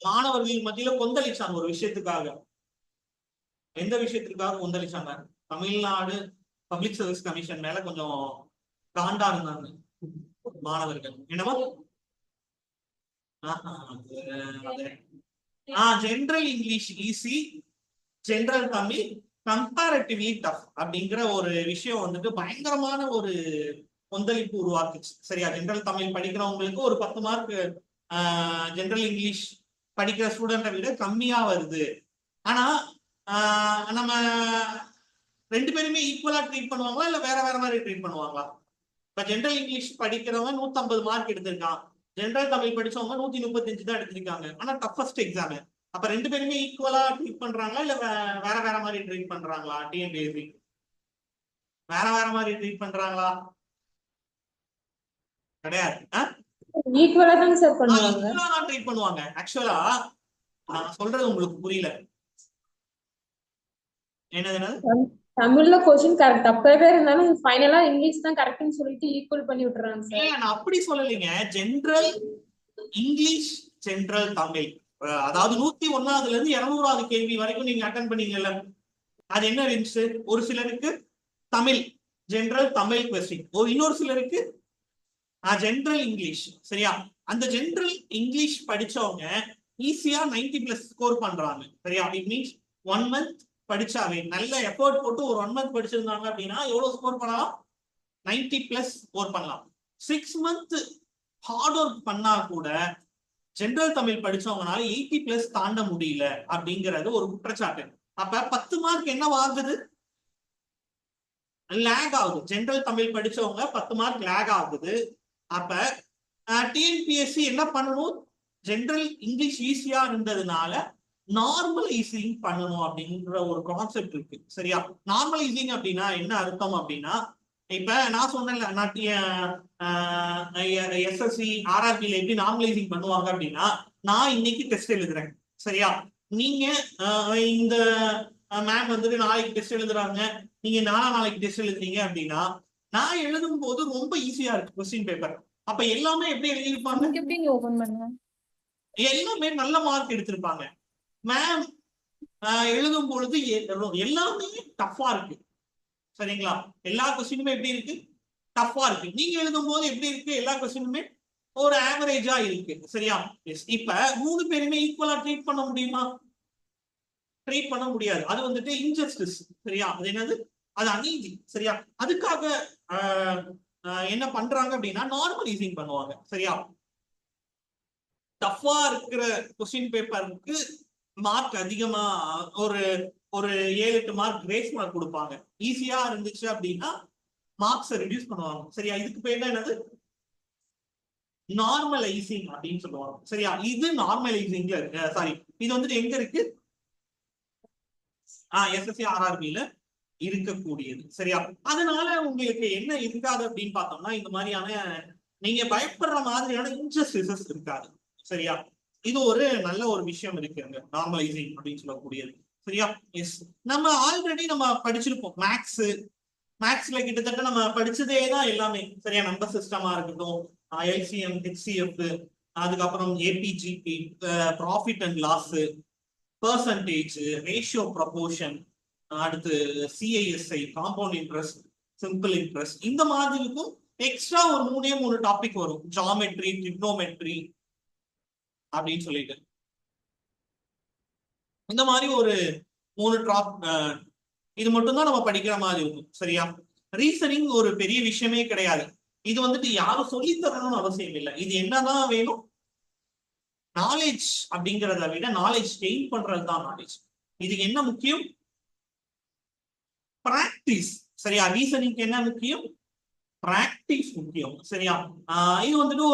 Speaker 1: மாணவர்கள் மத்தியில கொந்தளிச்சாங்க ஒரு விஷயத்துக்காக. எந்த விஷயத்துக்காக கொந்தளிச்சாங்க? தமிழ்நாடு பப்ளிக் சர்வீஸ் கமிஷன் மேல கொஞ்சம் காண்டா இருந்தாங்க மாணவர்கள். என்னவோ general English easy, general Tamil comparatively tough அப்படிங்கிற ஒரு விஷயம் வந்துட்டு பயங்கரமான ஒரு கொந்தளிப்பு உருவாக்குச்சு. சரியா, ஜெனரல் தமிழ் படிக்கிறவங்களுக்கு ஒரு 10 மார்க் ஜெனரல் இங்கிலீஷ் படிக்கிற ஸ்டூடெண்ட்டை விட கம்மியா வருது. ஆனா நம்ம ரெண்டு பேருமே ஈக்குவலா ட்ரீட் பண்ணுவாங்களா இல்ல வேற வேற மாதிரி ட்ரீட் பண்ணுவாங்களா? இப்ப ஜென்ரல் இங்கிலீஷ் படிக்கிறவங்க 150 மார்க் எடுத்திருக்கான், ஜென்ரல் தமிழ் படிச்சவங்க 135 தான் எடுத்திருக்காங்க, ஆனா டஃபஸ்ட் எக்ஸாம். அப்ப ரெண்டு பேருமே ஈக்குவலா ட்ரீட் பண்றாங்களா இல்ல வேற வேற மாதிரி ட்ரீட் பண்றாங்களா? டிஎன்பிஎஸ்சி வேற வேற மாதிரி ட்ரீட் பண்றாங்களா? கிடையாது.
Speaker 2: ஈக்குவலா தாங்க சார் பண்ணுவாங்க.
Speaker 1: ஈக்குவலா தான் ட்ரீட் பண்ணுவாங்க. ஆக்சுவலா நான் சொல்றது உங்களுக்கு புரியல. என்னது?
Speaker 2: தமிழ்ல கொஸ்டின் கரெக்ட் தப்பாவே இருந்தாலும் ஃபைனலா இங்கிலீஷ் தான் கரெக்ட்னு சொல்லிட்டு ஈக்குவல் பண்ணி விட்டுறாங்க சார்.
Speaker 1: நான் அப்படி சொல்லலைங்க. ஜென்ரல் இங்கிலீஷ், ஜென்ரல் தமிழ், அதாவது 101ல இருந்து 200வது கேள்வி வரைக்கும் நீங்க அட்டன் பண்ணீங்கல்ல, அது என்ன இருந்துச்சு? ஒரு சிலருக்கு தமிழ் ஜென்ரல் தமிழ் கொஸ்டின், இன்னொரு சிலருக்கு ஜென்ரல் இங்கிலீஷ். சரியா? அந்த ஜென்ரல் இங்கிலீஷ் படிச்சவங்க ஈஸியா 90+ ஸ்கோர் பண்றாங்க. சரியா? இட் மீன்ஸ் 1 மந்த் படிச்சாவே, நல்ல எஃபோர்ட் போட்டு ஒரு 1 மந்த் படிச்சிருந்தாங்க அப்படின்னா எவ்வளவு ஸ்கோர் பண்ணலாம்? 90+ ஸ்கோர் பண்ணலாம். 6 மந்த் ஹார்ட் ஒர்க் பண்ணா கூட ஜென்ரல் தமிழ் படிச்சவங்கனால 80+ தாண்ட முடியல அப்படிங்கிறது ஒரு குற்றச்சாட்டு. அப்ப 10 மார்க் என்ன ஆகுது? லேக் ஆகுது. ஜென்ரல் தமிழ் படிச்சவங்க 10 மார்க் லேக் ஆகுது. அப்ப டிஎன்பிஎஸ்சி என்ன பண்ணணும்? ஜென்ரல் இங்கிலீஷ் ஈஸியா இருந்ததுனால நார்மலைசிங் பண்ணணும் அப்படின்ற ஒரு கான்செப்ட் இருக்கு. சரியா? நார்மலைசிங் அப்படின்னா என்ன அர்த்தம் அப்படின்னா, இப்ப நான் சொன்னேன்ல, நான் எஸ்எஸ்சி ஆர்ஆர்பில எப்படி நார்மலைசிங் பண்ணுவாங்க அப்படின்னா, நான் இன்னைக்கு டெஸ்ட் எழுதுறேன். சரியா? நீங்க இந்த மேம் வந்துட்டு நாளைக்கு டெஸ்ட் எழுதுறாங்க, நீங்க நாளைக்கு டெஸ்ட் எழுதுறீங்க அப்படின்னா, நான் எழுதும் போது ரொம்ப ஈஸியா இருக்கு கொஸ்டின் பேப்பர். அப்ப எல்லாமே எப்படி எழுதிருப்பாங்க? எல்லாமே நல்ல மார்க் எடுத்திருப்பாங்க. மேம் எழுதும் பொழுது எல்லாமே டஃபா இருக்கு. சரிங்களா? எல்லா கொஸ்டினுமே எப்படி இருக்கு? டஃபா இருக்கு. நீங்க எழுதும் போது எப்படி இருக்கு? எல்லா கொஸ்டினுமே ஒரு ஆவரேஜா இருக்கு. சரியா? இப்ப 3 பேருமே ஈக்குவலா ட்ரீட் பண்ண முடியுமா? ட்ரீட் பண்ண முடியாது. அது வந்துட்டு இன்ஜஸ்டிஸ். சரியா? அது என்னது? அது அநீதி. சரியா? அதுக்காக என்ன பண்றாங்க அப்படின்னா நார்மலைசிங் பண்ணுவாங்க. சரியா? டஃபா இருக்கிற கொஸ்டின் பேப்பருக்கு மார்க் அதிகமா ஒரு 7-8 மார்க் கிரேஸ் மார்க் கொடுப்பாங்க. ஈஸியா இருந்துச்சு அப்படின்னா மார்க்ஸ் ரெடியூஸ் பண்ணுவாங்க. சரியா? இதுக்கு பேர் என்னது? நார்மலைசிங் அப்படின்னு சொல்லுவாங்க. சரியா? இது நார்மலைசிங்ல இருக்கு. சாரி, இது வந்துட்டு எங்க இருக்கு? எஸ்எஸ்சி ஆர்ஆர்பில இருக்கக்கூடியது. சரியா? அதனால உங்களுக்கு என்ன இருக்காது அப்படின்னு பார்த்தோம்னா, இந்த மாதிரியான நீங்க பயப்படுற மாதிரியான இன்ஜஸ்டிசஸ் இருக்காது. சரியா? இது ஒரு நல்ல ஒரு விஷயம் இருக்கு அங்க, நார்மலைசிங் அப்படின்னு சொல்லக்கூடியது. சரியா? எஸ், நம்ம ஆல்ரெடி நம்ம படிச்சிருப்போம். மேக்ஸ்ல கிட்டத்தட்ட நம்ம படிச்சதே தான் எல்லாமே. சரியா? நம்பர் சிஸ்டமா இருக்கட்டும், எல்சிஎம், ஹெச்சிஎஃப், அதுக்கப்புறம் AP GP, profit and loss, percentage, ratio, proportion, அடுத்து CI SI, compound interest, simple interest, இந்த மாதிரி இருக்கும். எக்ஸ்ட்ரா ஒரு 3 டாபிக் வரும், ஜாமெட்ரி, ட்ரிக்னோமெட்ரி அப்படின்னு சொல்லிட்டு. இந்த மாதிரி ஒரு 3 டாப், இது மட்டும் தான் நம்ம படிக்கிற மாதிரி இருக்கும். சரியா? ரீசனிங் ஒரு பெரிய விஷயமே கிடையாது. இது வந்துட்டு யாரும் சொல்லி தரணும்னு அவசியம் இல்லை. இது என்னதான் வேணும்? நாலேஜ் அப்படிங்கிறத விட நாலேஜ் கெயின் பண்றது தான் நாலேஜ். இதுக்கு என்ன முக்கியம்? பிராக்டிஸ். சரியா? ரீசனிங் என்ன முக்கியம்? பிராக்டிஸ் முக்கியம். சரியா? இது வந்துட்டு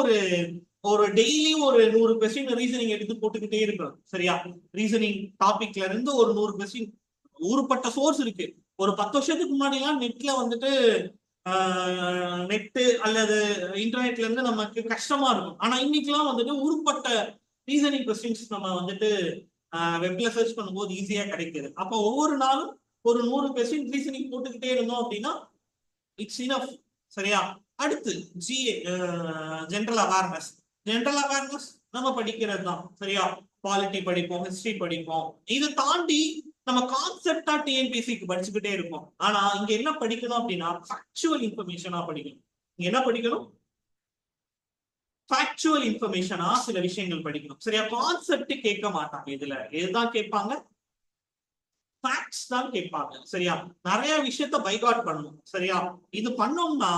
Speaker 1: ஒரு டெய்லி ஒரு 100 கொஸ்டின் ரீசனிங் எடுத்து போட்டுக்கிட்டே இருக்கணும். சரியா? ரீசனிங் டாபிக்ல இருந்து ஒரு 100 கொஸ்டின், ஊருப்பட்ட சோர்ஸ் இருக்கு. ஒரு 10 வருஷத்துக்கு முன்னாடி எல்லாம் நெட்ல வந்துட்டு நெட்டு அல்லது இன்டர்நெட்ல இருந்து நமக்கு கஷ்டமா இருக்கும். ஆனா இன்னைக்கெல்லாம் வந்துட்டு ஊருப்பட்ட ரீசனிங் கொஸ்டின்ஸ் நம்ம வந்துட்டு வெப்ல சர்ச் பண்ணும்போது ஈஸியா கிடைக்குது. அப்போ ஒவ்வொரு நாளும் ஒரு 100 கொஸ்டின் ரீசனிங் போட்டுக்கிட்டே இருந்தோம் அப்படின்னா இட்ஸ் இனஃப். சரியா? அடுத்து ஜென்ரல் அவேர்னஸ். ஜென்ரல் அவேர்னஸ் நம்ம படிக்கிறது தான். சரியா? பாலிட்டி படிப்போம், ஹிஸ்டரி படிப்போம். இதை தாண்டி நம்ம கான்செப்டா டிஎன்பிஎஸ்சிக்கு படிச்சுக்கிட்டே இருப்போம். ஆனா இங்க என்ன படிக்கணும் அப்படின்னா ஃபேக்சுவல் இன்ஃபர்மேஷனா படிக்கணும். இங்க என்ன படிக்கணும்? ஃபேக்சுவல் இன்ஃபர்மேஷனா சில விஷயங்கள் படிக்கணும். சரியா? கான்செப்ட் கேட்க மாட்டாங்க. இதுல எதுதான் கேட்பாங்க? ஃபேக்ட்ஸ் தான் கேட்பாங்க. சரியா? நிறைய விஷயத்த பைகாட் பண்ணணும். சரியா? இது பண்ணோம்னா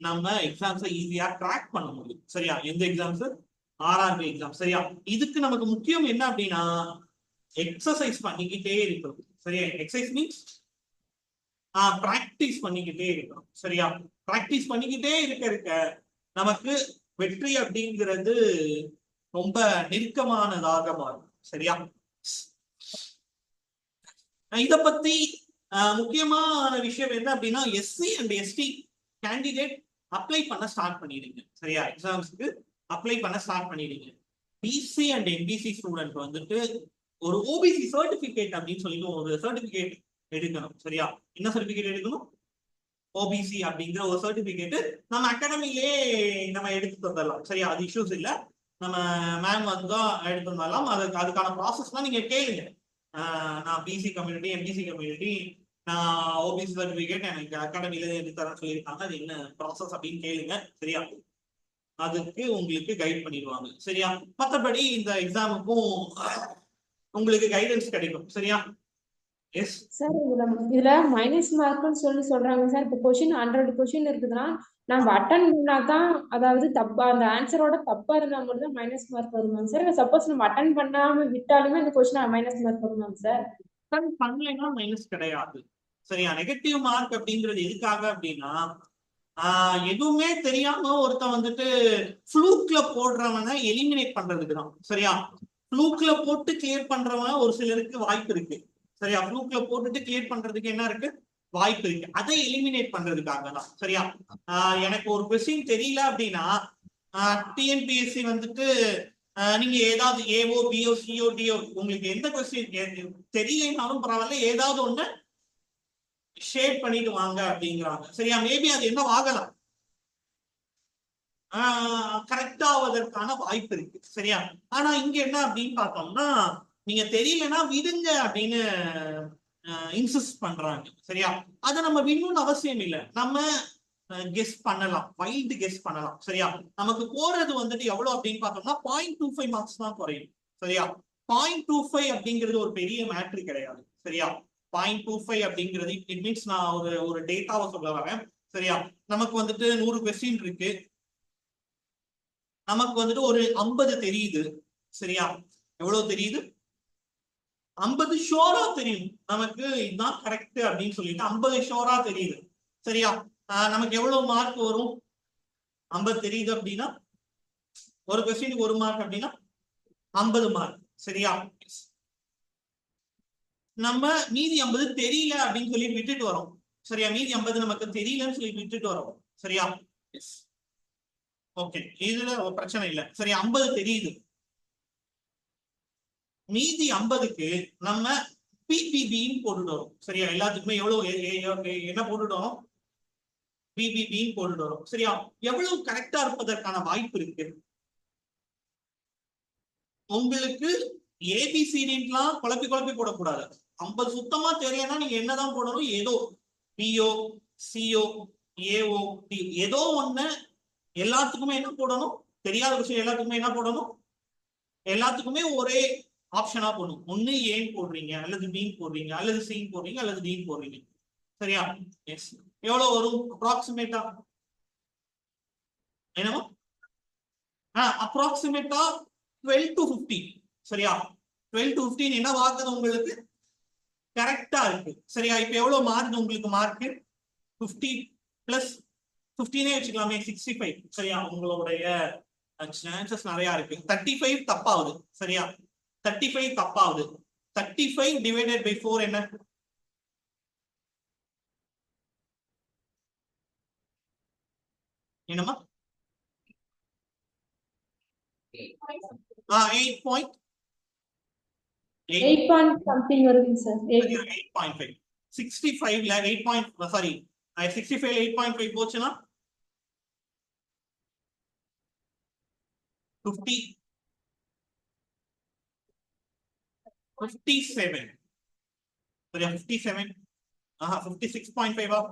Speaker 1: நம்ம எக்ஸாம்ஸ் ஈஸியா கிராக் பண்ண முடியும். சரியா? எந்த எக்ஸாம்ஸ்? RRB exam. சரியா? இதுக்கு நமக்கு முக்கியம் என்ன அப்படின்னா எக்ஸசைஸ் பண்ணிக்கிட்டே இருக்கணும். சரியா? எக்ஸசைஸ் மீன்ஸ் பிராக்டிஸ் பண்ணிக்கிட்டே இருக்கணும். சரியா? பிராக்டிஸ் பண்ணிக்கிட்டே இருக்க நமக்கு வெற்றி அப்படிங்கிறது ரொம்ப நெருக்கமானதாக மாறும். சரியா? இத பத்தி முக்கியமான விஷயம் என்ன அப்படின்னா, SC and ST candidate apply பண்ண ஸ்டார்ட் பண்ணிடுங்க. சரியா? எக்ஸாம்ஸ்க்கு அப்ளை பண்ண ஸ்டார்ட் பண்ணிடுங்க. பிசி அண்ட் எம்பிசி ஸ்டூடெண்ட் வந்துட்டு ஒரு ஓபிசி சர்டிபிகேட் அப்படின்னு சொல்லிட்டு ஒரு சர்டிபிகேட் எடுக்கணும். சரியா? என்ன சர்டிபிகேட் எடுக்கணும்? ஓபிசி அப்படிங்கிற ஒரு சர்டிபிகேட் நம்ம அகாடமிலே நம்ம எடுத்து தரலாம். சரியா? அது இஷ்யூஸ் இல்லை. நம்ம மேம் வந்து எடுத்து தரலாம். அதுக்கான ப்ராசஸ்லாம் நீங்க கேளுங்க. நான் பிசி கம்யூனிட்டி, எம்பிசி கம்யூனிட்டி, நான் ஓபிசி சர்டிபிகேட் எனக்கு அகாடமில எடுத்து தரேன்னு சொல்லியிருக்காங்க. அது என்ன ப்ராசஸ் அப்படின்னு கேளுங்க. சரியா? அதுக்கு உங்களுக்கு கைட் பண்ணிடுவாங்க. சரியா? மற்றபடி இந்த எக்ஸாமுக்கும் உங்களுக்கு கைடன்ஸ் கிடைக்கும். சரியா? எஸ்
Speaker 2: சார், இதுல மைனஸ் மார்க்னு சொல்றாங்க சார். இப்போ கொஸ்டின் 100 கொஸ்டின் இருக்குதுன்னா நம்ம அட்டன் பண்ணாதான், அதாவது தப்பா அந்த ஆன்சரோட தப்பா இருந்தா மட்டும் தான் மைனஸ் மார்க் வருமாங்க சார்? சப்போஸ் நம்ம அட்டன் பண்ணாம விட்டாலுமே அந்த கொஸ்டின் மைனஸ் மார்க் வருமாங்க சார்?
Speaker 1: பண்ணலைன்னா மைனஸ் கிடையாது. சரியா? நெகட்டிவ் மார்க் அப்படிங்கிறது எதுக்காக அப்படின்னா, எதுவுமே தெரியாம ஒருத்தன் வந்துட்டு ஃப்ளூக்ல போடுறவனை எலிமினேட் பண்றதுக்கு தான். சரியா? ஃப்ளூக்ல போட்டு கிளியர் பண்றவன் ஒரு சிலருக்கு வாய்ப்பு இருக்கு. சரியா? ஃப்ளூக்ல போட்டுட்டு கிளியர் பண்றதுக்கு என்ன இருக்கு? வாய்ப்பு இருக்கு. அதை எலிமினேட் பண்றதுக்காக தான். சரியா? எனக்கு ஒரு கொஸ்டின் தெரியல அப்படின்னா, டிஎன்பிஎஸ்சி வந்துட்டு நீங்க ஏதாவது ஏஓ பிஓ சிஓ டிஓ உங்களுக்கு எந்த கொஸ்டின் தெரியலனாலும் பரவாயில்ல, ஏதாவது ஒண்ணு ஷேர் பண்ணிட்டு வாங்க அப்படிங்கிறாங்க. சரியா? மேபி அது என்ன ஆகலாம், கரெக்டா ஆவதற்கான வாய்ப்பு இருக்கு. சரியா? ஆனா இங்க என்ன அப்படின்னு பார்த்தோம்னா, நீங்க தெரியலன்னா விடுங்க அப்படின்னு இன்சிஸ்ட் பண்றாங்க. சரியா? அதை நம்ம விடணும்னு அவசியம் இல்லை. நம்ம கெஸ் பண்ணலாம், வைல்டு கெஸ் பண்ணலாம். சரியா? நமக்கு போறது வந்துட்டு எவ்வளவு அப்படின்னு பார்த்தோம்னா 0.25 மார்க்ஸ் தான் குறையும். சரியா? 0.25 அப்படிங்கிறது ஒரு பெரிய மேட்ரு கிடையாது. சரியா? 0.25 அப்படிங்கிறது இட் மீன்ஸ் நான் ஒரு டேட்டாவை சொல்ல வரேன். சரியா? நமக்கு வந்துட்டு 100 கொஸ்டின் இருக்கு. நமக்கு வந்துட்டு ஒரு 50 தெரியுது. சரியா? எவ்வளவு தெரியுது? 50 ஷோரா தெரியும். நமக்கு இதுதான் கரெக்ட் அப்படின்னு சொல்லிட்டு 50 ஷோரா தெரியுது. சரியா? நமக்கு எவ்வளவு மார்க் வரும்? 50 தெரியுது அப்படின்னா ஒரு கொஸ்டினுக்கு 1 மார்க் அப்படின்னா 50 மார்க். சரியா? நம்ம மீதி 50 தெரியல அப்படின்னு சொல்லி விட்டுட்டு வரோம். சரியா? மீதி 50 நமக்கு தெரியலன்னு சொல்லி விட்டுட்டு வரோம். சரியா? ஓகே, இதுல பிரச்சனை இல்லை. சரி, 50 தெரியுது. மீதி 50க்கு நம்ம பிபிபின்னு போட்டுட்டு வரோம். சரியா? எல்லாத்துக்குமே எவ்வளவு என்ன போட்டுட்டு வரோம்? பிபிபின்னு போட்டுட்டு வரோம். சரியா? எவ்வளவு கரெக்டா இருப்பதற்கான வாய்ப்பு இருக்கு? உங்களுக்கு ஏபிசிடின்லாம் குழப்பி போடக்கூடாது. 50 சுத்தமா தெரியலன்னா நீங்க என்னதான் போடணும்? ஏதோ பிஓ சிஓ ஏஓ டி ஏதோ ஒண்ணு எல்லாத்துக்குமே என்ன போடணும்? தெரியாத விஷயம் எல்லாத்துக்குமே என்ன போடணும்? எல்லாத்துக்குமே ஒரே ஆப்ஷனா போடணும். ஒண்ணு ஏன் போடுறீங்க, அல்லது பி போடுறீங்க, அல்லது சி போடுறீங்க, அல்லது டி போடுறீங்க. சரியா? எஸ். எவ்வளவு வரும் அப்ராக்சிமேட்டா? என்னமோ அப்ராக்சிமேட்டா 12 to 15. சரியா? 12 to 15 என்ன வாக்குது உங்களுக்கு? கரெக்டா இருக்கு. சரியா? இப்ப எவ்வளவு மாறுது உங்களுக்கு மார்க்? 50 பிளஸ் 15 வச்சுக்கலாமே, 65. சரியா? உங்களுடைய சான்சஸ் நிறைய இருக்கு. 35 தப்பாகுது. சரியா? 35 தப்பாகுது. 35 டிவைடட் பை 4 என்ன? என்னமா? 8 பாயிண்ட்
Speaker 2: 8 பாயிண்ட் சம்திங் வருதுங்க சார்.
Speaker 1: 8.5 65ல 8 பாயிண்ட் சாரி 65ல 8.5 போச்சுன்னா 50 57. சரியா? 57 56.5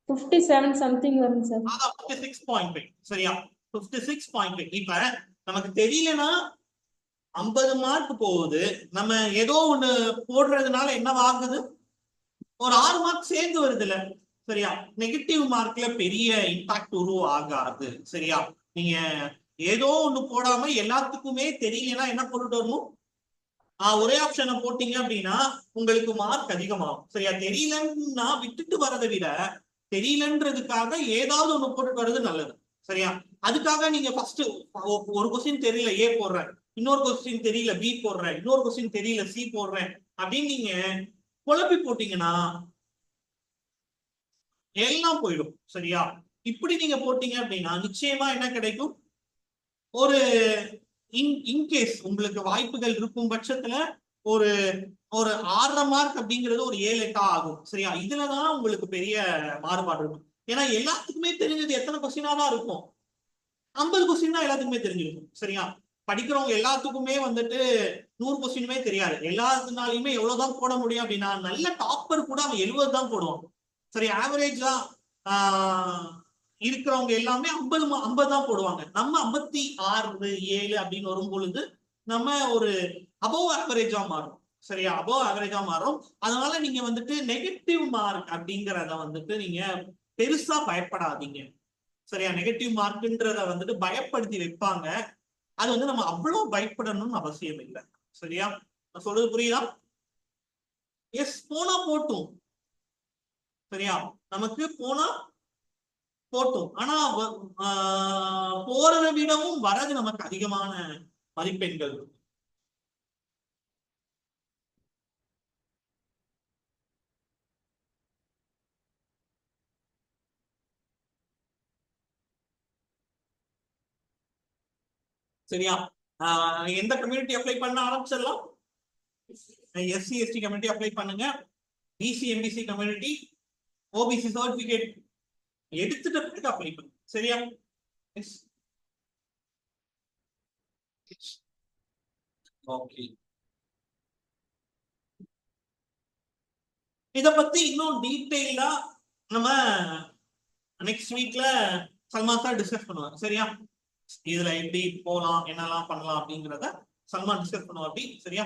Speaker 2: 57 சம்திங் வருங்க சார்.
Speaker 1: 56.5. சரியா? 56.5. இப்ப நமக்கு தெரியலனா 50 மார்க் போகுது. நம்ம ஏதோ ஒண்ணு போடுறதுனால என்ன ஆகுது? ஒரு 6 மார்க் சேர்ந்து வருது இல்ல? சரியா? நெகட்டிவ் மார்க்ல பெரிய இம்பாக்ட் உருவாகாது. சரியா? நீங்க ஏதோ ஒண்ணு போடாம எல்லாத்துக்குமே தெரியலன்னா என்ன போட்டுட்டு வரணும்? ஒரே ஆப்ஷனை போட்டீங்க அப்படின்னா உங்களுக்கு மார்க் அதிகமாகும். சரியா? தெரியலன்னா விட்டுட்டு வரதை விட தெரியலன்றதுக்காக ஏதாவது ஒண்ணு போட்டுட்டு வர்றது நல்லது. சரியா? அதுக்காக நீங்க ஃபர்ஸ்ட் ஒரு கொஸ்டின் தெரியல ஏ போடுறேன், இன்னொரு கொஸ்டின் தெரியல பி போடுறேன், இன்னொரு கொஸ்டின் தெரியல சி போடுறேன் அப்படின்னு நீங்க குழப்பி போட்டீங்கன்னா எல்லாம் போயிடும். சரியா? இப்படி நீங்க போட்டீங்க அப்படின்னா நிச்சயமா என்ன கிடைக்கும்? ஒரு இன்கேஸ் உங்களுக்கு வாய்ப்புகள் இருக்கும் பட்சத்துல ஒரு ஒரு 6.5 மார்க் அப்படிங்கிறது ஒரு 7-8 ஆகும். சரியா? இதுலதான் உங்களுக்கு பெரிய மாறுபாடு இருக்கும். ஏன்னா எல்லாத்துக்குமே தெரிஞ்சது எத்தனை கொஸ்டினா தான் இருக்கும்? 50 கொஸ்டின் தான் எல்லாத்துக்குமே தெரிஞ்சிருக்கும். சரியா? படிக்கிறவங்க எல்லாத்துக்குமே வந்துட்டு 100 கொஸ்டினுமே தெரியாது. எல்லாத்துனாலையுமே எவ்வளவுதான் போட முடியும் அப்படின்னா நல்ல டாப்பர் கூட அவன் 70 தான் போடுவான். சரி, ஆவரேஜா இருக்கிறவங்க எல்லாமே 50 தான் போடுவாங்க. நம்ம 56 7 அப்படின்னு வரும் பொழுது நம்ம ஒரு அபோவ் ஆவரேஜா மாறும். சரியா? அபோவ் ஆவரேஜா மாறும். அதனால நீங்க வந்துட்டு நெகட்டிவ் மார்க் அப்படிங்கறத வந்துட்டு நீங்க பெருசா பயப்படாதீங்க. சரியா? நெகட்டிவ் மார்க்ன்றத வந்துட்டு பயப்படுத்தி வைப்பாங்க. அது வந்து நம்ம அவ்வளவு பயப்படணும்னு அவசியம் இல்லை. சரியா? நான் சொல்றது புரியுதா? எஸ், போனா போட்டும். சரியா? நமக்கு போனா போட்டும். ஆனா போறதை விடவும் வரது நமக்கு அதிகமான மதிப்பெண்கள். சரியா? எந்த கம்யூனிட்டி அப்ளை பண்ண ஆரம்பிச்சிடலாம்? எஸ்சி எஸ்டி கம்யூனிட்டி அப்ளை பண்ணுங்க. BC MBC community OBC certificate எடுத்துட்டு பிறகு அப்ளை பண்ணுங்க. சரியா? ஓகே. இத பத்தி இன்னும் டீடைலா நம்ம நெக்ஸ்ட் வீக்ல சல்மான் சார் டிஸ்கஸ் பண்ணுவாங்க. சரியா? இதுல எப்படி போலாம், என்னெல்லாம் பண்ணலாம் அப்படிங்கிறத சல்மான் டிஸ்கஸ் பண்ணுவோம். அப்படி சரியா?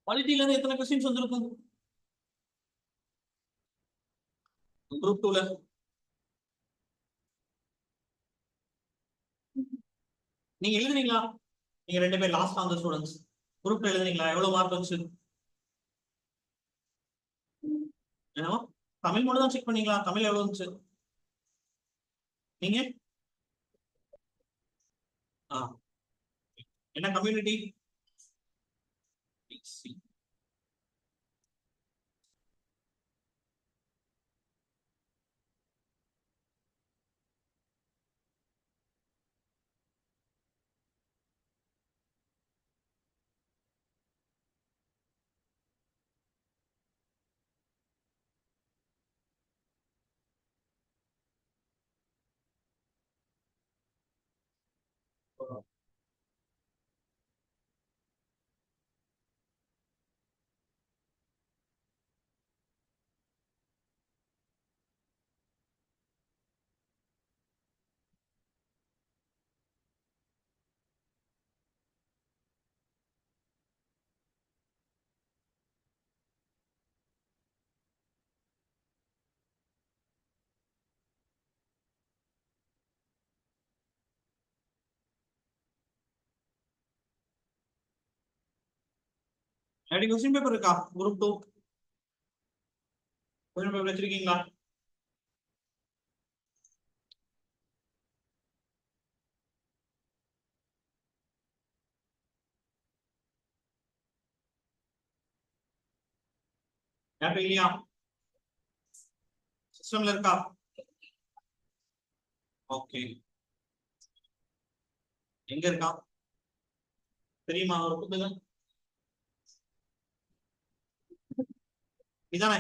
Speaker 1: பாலிட்டில இருந்து எத்தனை கொஸ்டின்ஸ் வந்திருக்கும் குரூப் 2ல? நீங்க எழுதுனீங்களா? நீங்க 2 பேர் லாஸ்ட் ஆன் ஸ்டூடெண்ட்ஸ் குரூப் 2 எழுதுனீங்களா? எவ்வளவு மார்க் வந்துச்சு? ஏன்னா தமிழ் மட்டும் தான் செக் பண்ணீங்களா? தமிழ் எவ்வளவு வந்துச்சு? நீங்க என்ன கம்யூனிட்டி? எப்படி கொஸ்டின் பேப்பர் இருக்கா குரூப் 2? கொஸ்டின் பேப்பர் வச்சிருக்கீங்களா? யாரும் இல்லையா? சிஸ்டம்ல இருக்கா? ஓகே. எங்க இருக்கா தெரியுமா? ஒரு கூப்பிடுங்க. இதானே?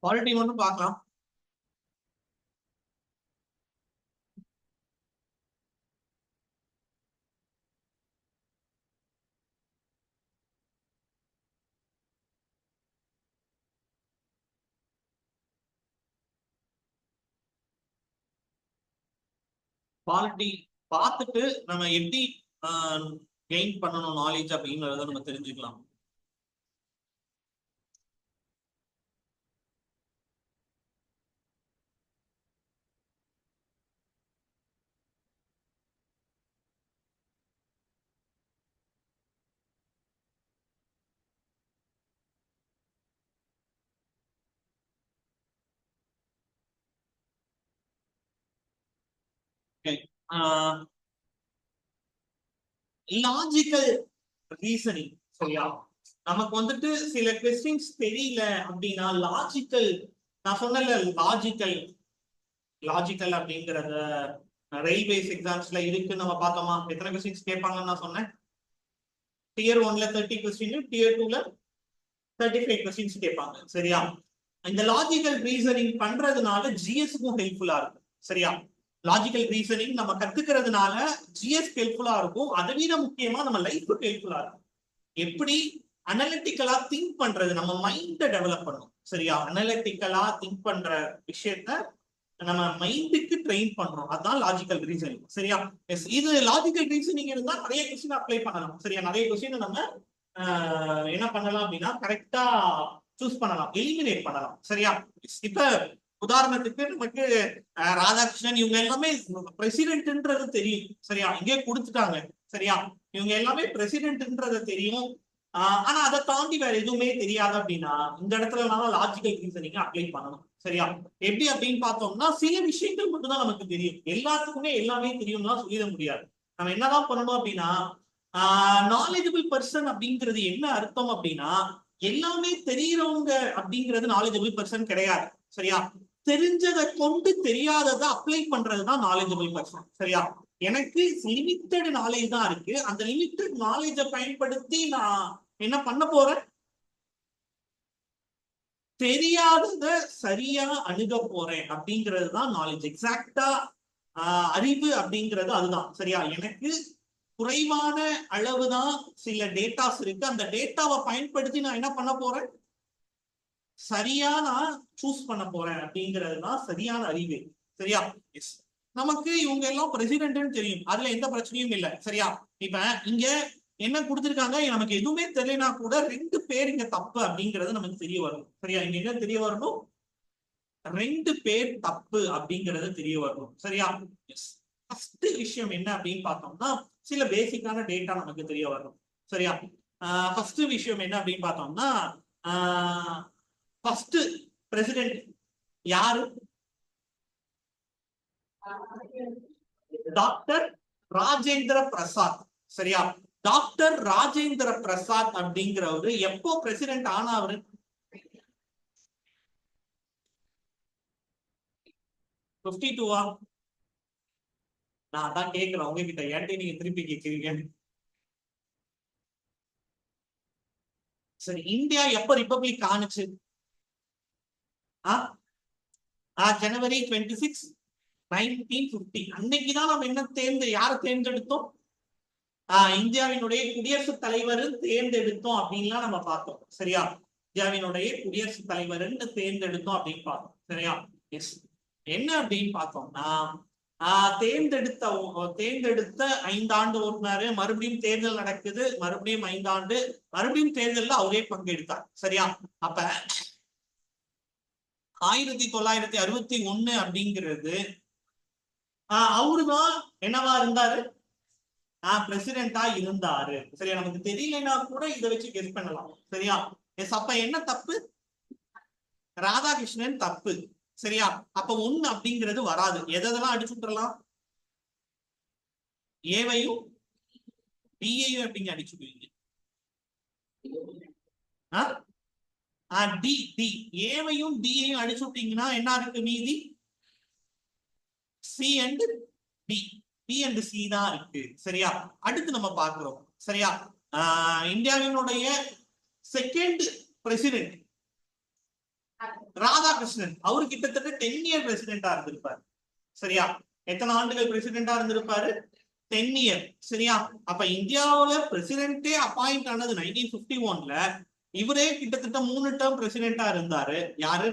Speaker 1: பாலிட்டி ஒன்றும் பார்க்கலாம். பாலிட்டி பார்த்துட்டு நம்ம எப்படி கெயின் பண்ணணும் நாலேஜ் அப்படிங்கறத நம்ம தெரிஞ்சுக்கலாம். Logical reasoning. சரியா, நமக்கு வந்துட்டு சில கொஸ்டின்ஸ் தெரியல அப்படின்னா லாஜிக்கல், நான் சொன்னல லாஜிக்கல் அப்படிங்கறத ரயில்வேஸ் எக்ஸாம்ஸ்ல இருக்கு. நம்ம பார்த்தோமா எத்தனை கொஸ்டின்ஸ் கேட்பாங்கன்னு நான் சொன்னேன். Tier 1ல 30 கொஸ்டின், Tier 2ல 35 கொஸ்டின்ஸ் கேட்பாங்க. சரியா, இந்த லாஜிக்கல் ரீசனிங் பண்றதுனால ஜிஎஸ்க்கும் ஹெல்ப்ஃபுல்லா இருக்கும். சரியா, லாஜிக்கல் ரீசனிங் நம்ம கத்துக்கிறதுனால ஜிஎஸ் ஹெல்ப்ஃபுல்லா இருக்கும். அதை விட முக்கியமா நம்ம லைஃபுக்கு ஹெல்ப்ஃபுல்லா இருக்கும். எப்படி அனலிட்டிக்கலா திங்க் பண்றது, நம்ம மைண்ட டெவலப் பண்ணும். சரியா, அனலிட்டிக்கலா திங்க் பண்ற விஷயத்த நம்ம மைண்டுக்கு ட்ரெயின் பண்றோம். அதுதான் லாஜிக்கல் ரீசனிங். சரியா, இது லாஜிக்கல் ரீசனிங் இருந்தா நிறைய கொஸ்டின் அப்ளை பண்ணலாம். சரியா, நிறைய கொஸ்டின் நம்ம என்ன பண்ணலாம் அப்படின்னா கரெக்டா சூஸ் பண்ணலாம், எலிமினேட் பண்ணலாம். சரியா, இப்ப உதாரணத்துக்கு நமக்கு ராதாகிருஷ்ணன் இவங்க எல்லாமே பிரசிடென்ட்ன்றது தெரியும். சரியா, இங்கே கொடுத்துட்டாங்க. சரியா, இவங்க எல்லாமே பிரசிடென்ட்ன்றது தெரியும். ஆனா அதை தாண்டி வேற எதுவுமே தெரியாது அப்படின்னா இந்த இடத்துல நம்ம லாஜிக்கல் ரீசனிங் அப்ளை பண்ணணும். சரியா, எப்படி அப்படின்னு பார்த்தோம்னா சில விஷயங்கள் மட்டும்தான் நமக்கு தெரியும். எல்லாத்துக்குமே எல்லாமே தெரியும்லாம் சொல்லிட முடியாது. நம்ம என்னதான் பண்ணணும் அப்படின்னா நாலேஜபிள் பர்சன் அப்படிங்கிறது என்ன அர்த்தம் அப்படின்னா எல்லாமே தெரியறவங்க அப்படிங்கிறது நாலேஜபிள் பர்சன் கிடையாது. சரியா, தெரிஞ்சதை கொண்டு தெரியாததை அப்ளை பண்றதுதான் நாலேஜபிள் பர்சன். சரியா, எனக்கு லிமிட்டட் நாலேஜ் தான் இருக்கு. அந்த லிமிட்டட் நாலேஜை பயன்படுத்தி நான் என்ன பண்ண போறேன், தெரியாததை சரியா அணுக போறேன் அப்படிங்கிறது தான் நாலேஜ். எக்ஸாக்டா அறிவு அப்படிங்கிறது அதுதான். சரியா, எனக்கு குறைவான அளவுதான் சில டேட்டாஸ் இருக்கு. அந்த டேட்டாவை பயன்படுத்தி நான் என்ன பண்ண போறேன், சரியா நான் சூஸ் பண்ண போறேன் அப்படிங்கிறது தான் சரியான அறிவு. சரியா, நமக்கு இவங்க எல்லாம் பிரசிடென்ட்னு தெரியும், அதுல எந்த பிரச்சனையும் இல்லை. சரியா, இப்ப இங்க என்ன கொடுத்திருக்காங்க, நமக்கு எதுவுமே தெரியலனா கூட 2 பேர் இங்க தப்பு அப்படிங்கிறது நமக்கு தெரிய வரணும். சரியா, இங்க என்ன தெரிய வரணும், 2 பேர் தப்பு அப்படிங்கிறது தெரிய வரணும். சரியா, ஃபர்ஸ்ட் விஷயம் என்ன அப்படின்னு பார்த்தோம்னா சில பேசிக்கான டேட்டா நமக்கு தெரிய வரணும். சரியா, ஃபர்ஸ்ட் விஷயம் என்ன அப்படின்னு பார்த்தோம்னா ஃபர்ஸ்ட் பிரசிடென்ட் யாரு, டாக்டர் ராஜேந்திர பிரசாத். சரியா, டாக்டர் ராஜேந்திர பிரசாத் அப்படிங்கிறவரு எப்போ பிரசிடென்ட் ஆனவரு, 52வா? நான் தான் கேட்கிறேன் உங்ககிட்ட, ஏன்ட்டு நீங்க திருப்பி கேட்கிறீங்க? சரி, இந்தியா எப்ப ரிபப்ளிக் ஆனுச்சு? ஜனவரி 26, 1950. அன்னைக்குதான் நம்ம என்ன யாரை தேர்ந்தெடுத்தோம், இந்தியாவினுடைய குடியரசுத் தலைவர் தேர்ந்தெடுத்தோம் அப்படின்லாம் நம்ம பார்த்தோம். சரியா, இந்தியாவினுடைய குடியரசுத் தலைவர் தேர்ந்தெடுத்தோம் அப்படின்னு பார்த்தோம். சரியா, எஸ் என்ன அப்படின்னு பார்த்தோம்னா தேர்ந்தெடுத்த 5 ஆண்டு ஓட்டுனாரு, மறுபடியும் தேர்தல் நடக்குது, மறுபடியும் 5 ஆண்டு, மறுபடியும் தேர்தலில் அவரே பங்கெடுத்தார். சரியா, அப்ப 1961 அப்படிங்கிறது அவருதான் என்னவா இருந்தாரு, பிரசிடென்டா இருந்தாரு. சரியா, நமக்கு தெரியலன்னா கூட இதை வச்சு கெஸ் பண்ணலாம். சரியா, எஸ் அப்ப என்ன தப்பு, ராதாகிருஷ்ணன் தப்பு. சரியா, அப்ப 1 அப்படிங்கிறது வராது. எதெல்லாம் அடிச்சு விட்டுறலாம், ஏவையும் டியையும் எப்படிங்க அடிச்சுடுவீங்க, ஏவையும் டியையும் அடிச்சு விட்டீங்கன்னா என்ன இருக்கு மீதி, C and D, B and C தான் இருக்கு. சரியா, அடுத்து நம்ம பார்க்கிறோம். சரியா, இந்தியாவினுடைய செகண்ட் பிரசிடென்ட் ராதாகிருஷ்ணன் அவரு கிட்டத்தட்ட 10 இயர் பிரசிடென்டா இருந்திருப்பாரு. சரியா? எத்தனை ஆண்டுகள் பிரசிடென்டா இருந்திருப்பாரு? 10 இயர். சரியா? அப்ப இந்தியாவுல பிரசிடென்டே அப்பாயிண்ட் ஆனது 1951ல. இவரே கிட்டத்தட்ட 3 டேர்ம் பிரசிடென்டா இருந்தாரு. யாரு?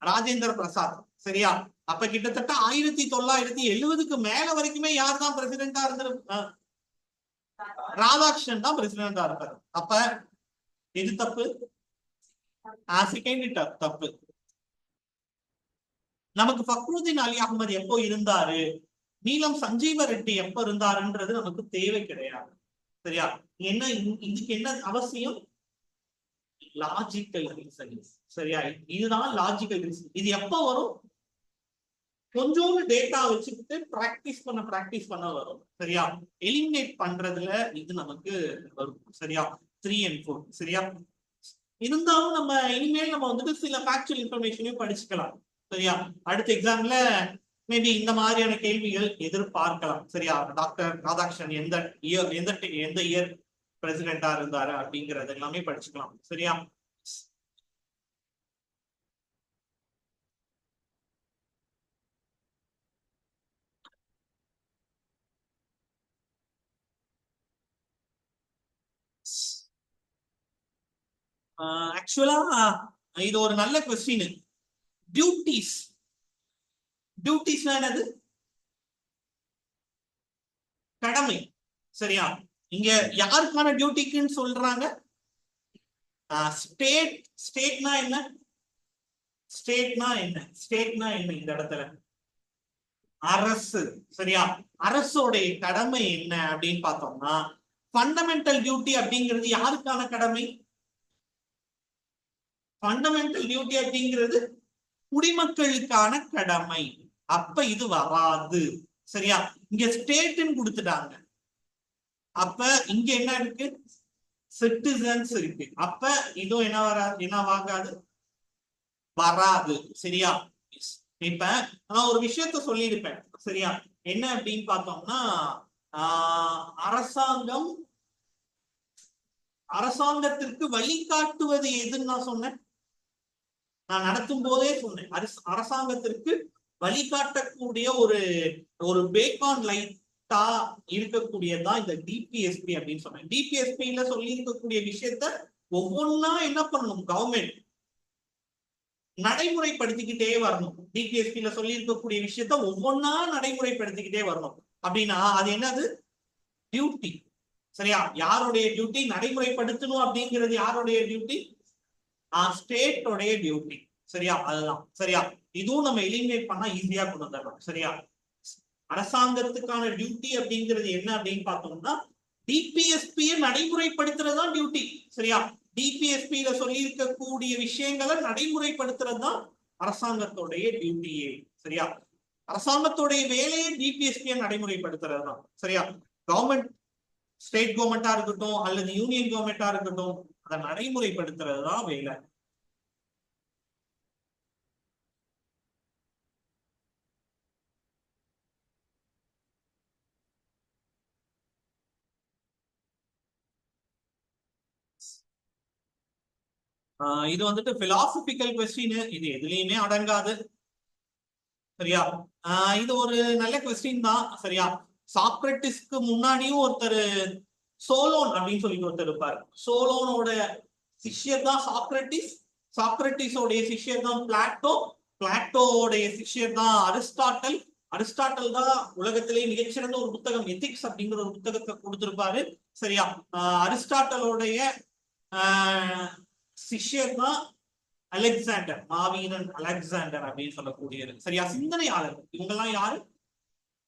Speaker 1: ராஜேந்திர பிரசாத். சரியா? அப்ப கிட்டத்தட்ட 1970க்கு மேல வரைக்குமே யார் தான் பிரசிடென்டா இருந்திருப்பாரு? ராதாகிருஷ்ணன் தான் பிரசிடென்டா இருப்பாரு. அப்ப எது தப்பு? செகண்ட் தப்பு. நமக்கு ஃபக்ருதீன் அலி அகமது எப்போ இருந்தாரு, நீலம் சஞ்சீவ ரெட்டி எப்ப இருந்தாருன்றது நமக்கு தேவை கிடையாது. சரியா? என்ன இதுக்கு என்ன அவசியம்? Logical reasoning. சரியா? இதுதான் லாஜிக்கல் ரீசன். இது எப்ப வரும்? கொஞ்சோண்டு டேட்டா வச்சுக்கிட்டு பிராக்டிஸ் பண்ண வரும். சரியா? எலிமினேட் பண்றதுல இது நமக்கு வரும். சரியா? 3 and 4. சரியா? இருந்தாலும் நம்ம இனிமேல் நம்ம வந்துட்டு சில ஃபேக்சுவல் இன்ஃபர்மேஷனையும் படிச்சுக்கலாம். சரியா? அடுத்த எக்ஸாம்ல மேபி இந்த மாதிரியான கேள்விகள் எதிர்பார்க்கலாம். சரியா? டாக்டர் ராதாகிருஷ்ணன் எந்த இயர் பிரசிடென்டா இருந்தாரு அப்படிங்கறது எல்லாமே படிச்சுக்கலாம். சரியா? ஆக்சுவலா இது ஒரு நல்ல கொஸ்டின். டியூட்டிஸ்னா என்னது? கடமை. சரியா? இங்க யாருக்கான டியூட்டிக்குன்னு சொல்றாங்க? ஸ்டேட்னா என்ன? ஸ்டேட்னா என்ன இந்த இடத்துல? அரசு. சரியா? அரசோடைய கடமை என்ன அப்படின்னு பார்த்தோம்னா, ஃபண்டமெண்டல் டியூட்டி அப்படிங்கிறது யாருக்கான கடமை? ஃபண்டமெண்டல் டியூட்டி அப்படிங்கிறது குடிமக்களுக்கான கடமை. அப்ப இது வராது. சரியா? இங்க ஸ்டேட்னு கொடுத்துட்டாங்க. அப்ப இங்க என்ன இருக்கு? சிட்டிசன்ஸ் இருக்கு. அப்ப இதுவும் என்னவாகாது? வராது. சரியா? இப்ப நான் ஒரு விஷயத்த சொல்லியிருப்பேன். சரியா? என்ன அப்படின்னு பார்த்தோம்னா, அரசாங்கத்திற்கு வழிகாட்டுவது எதுன்னு நான் சொன்னேன். நான் நடத்தும் போதே சொன்னேன், அரசாங்கத்திற்கு வழிகாட்டக்கூடிய ஒரு பேக்கான் லைட்டா இருக்கக்கூடியதான் இந்த டிபிஎஸ்பி அப்படின்னு சொன்னேன். டிபிஎஸ்பில சொல்லி இருக்கக்கூடிய விஷயத்த ஒவ்வொன்னா என்ன பண்ணணும்? கவர்மெண்ட் நடைமுறைப்படுத்திக்கிட்டே வரணும். டிபிஎஸ்பில சொல்லி இருக்கக்கூடிய விஷயத்த ஒவ்வொன்னா நடைமுறைப்படுத்திக்கிட்டே வரணும். அப்படின்னா அது என்னது? டியூட்டி. சரியா? யாருடைய டியூட்டி? நடைமுறைப்படுத்தணும் அப்படிங்கிறது யாருடைய டியூட்டி? ஸ்டேட்டோடைய டியூட்டி. சரியா? அதுதான். சரியா? இதுவும் நம்ம எலிமினேட் பண்ணா ஈஸியா கொண்டு வந்துடலாம். சரியா? அரசாங்கத்துக்கான டியூட்டி அப்படிங்கிறது என்ன அப்படின்னு பார்த்தோம்னா, டிபிஎஸ்பி நடைமுறைப்படுத்துறதுதான் டியூட்டி. சரியா? டிபிஎஸ்பியில சொல்லி இருக்கக்கூடிய விஷயங்களை நடைமுறைப்படுத்துறதுதான் அரசாங்கத்தோடைய டியூட்டியே. சரியா? அரசாங்கத்தோடைய வேலையை டிபிஎஸ்பியை நடைமுறைப்படுத்துறது தான். சரியா? கவர்மெண்ட், ஸ்டேட் கவர்மெண்டா இருக்கட்டும் அல்லது யூனியன் கவர்மெண்டா இருக்கட்டும், அதை நடைமுறைப்படுத்துறது தான் வேலை. இது வந்துட்டு பிலாசபிக்கல் கொஸ்டின். இது எதுலயுமே அடங்காது. சரியா? இது ஒரு நல்ல கொஸ்டின் தான். சரியா? சாக்ரட்டிஸ்க்கு முன்னாடியும் ஒருத்தர் சோலோன் அப்படின்னு சொல்லிட்டு ஒருத்தர் இருப்பார். சோலோனோட சிஷ்யர் தான் சாக்ரட்டிஸ். சாக்ரட்டிஸோடைய சிஷ்யர் தான் பிளாட்டோ. பிளாட்டோடைய சிஷ்யர் தான் அரிஸ்டாட்டல். அரிஸ்டாட்டல் தான் உலகத்திலேயே மிகச்சிறந்த ஒரு புத்தகம் எத்திக்ஸ் அப்படிங்கிற ஒரு புத்தகத்தை கொடுத்திருப்பாரு. சரியா? அரிஸ்டாட்டலோடைய சிஷ்யர் தான் அலெக்சாண்டர், மாவீரன் அலெக்சாண்டர் அப்படின்னு சொல்லக்கூடியது. சரியா? சிந்தனையாளர்கள். இவங்கெல்லாம் யாரு?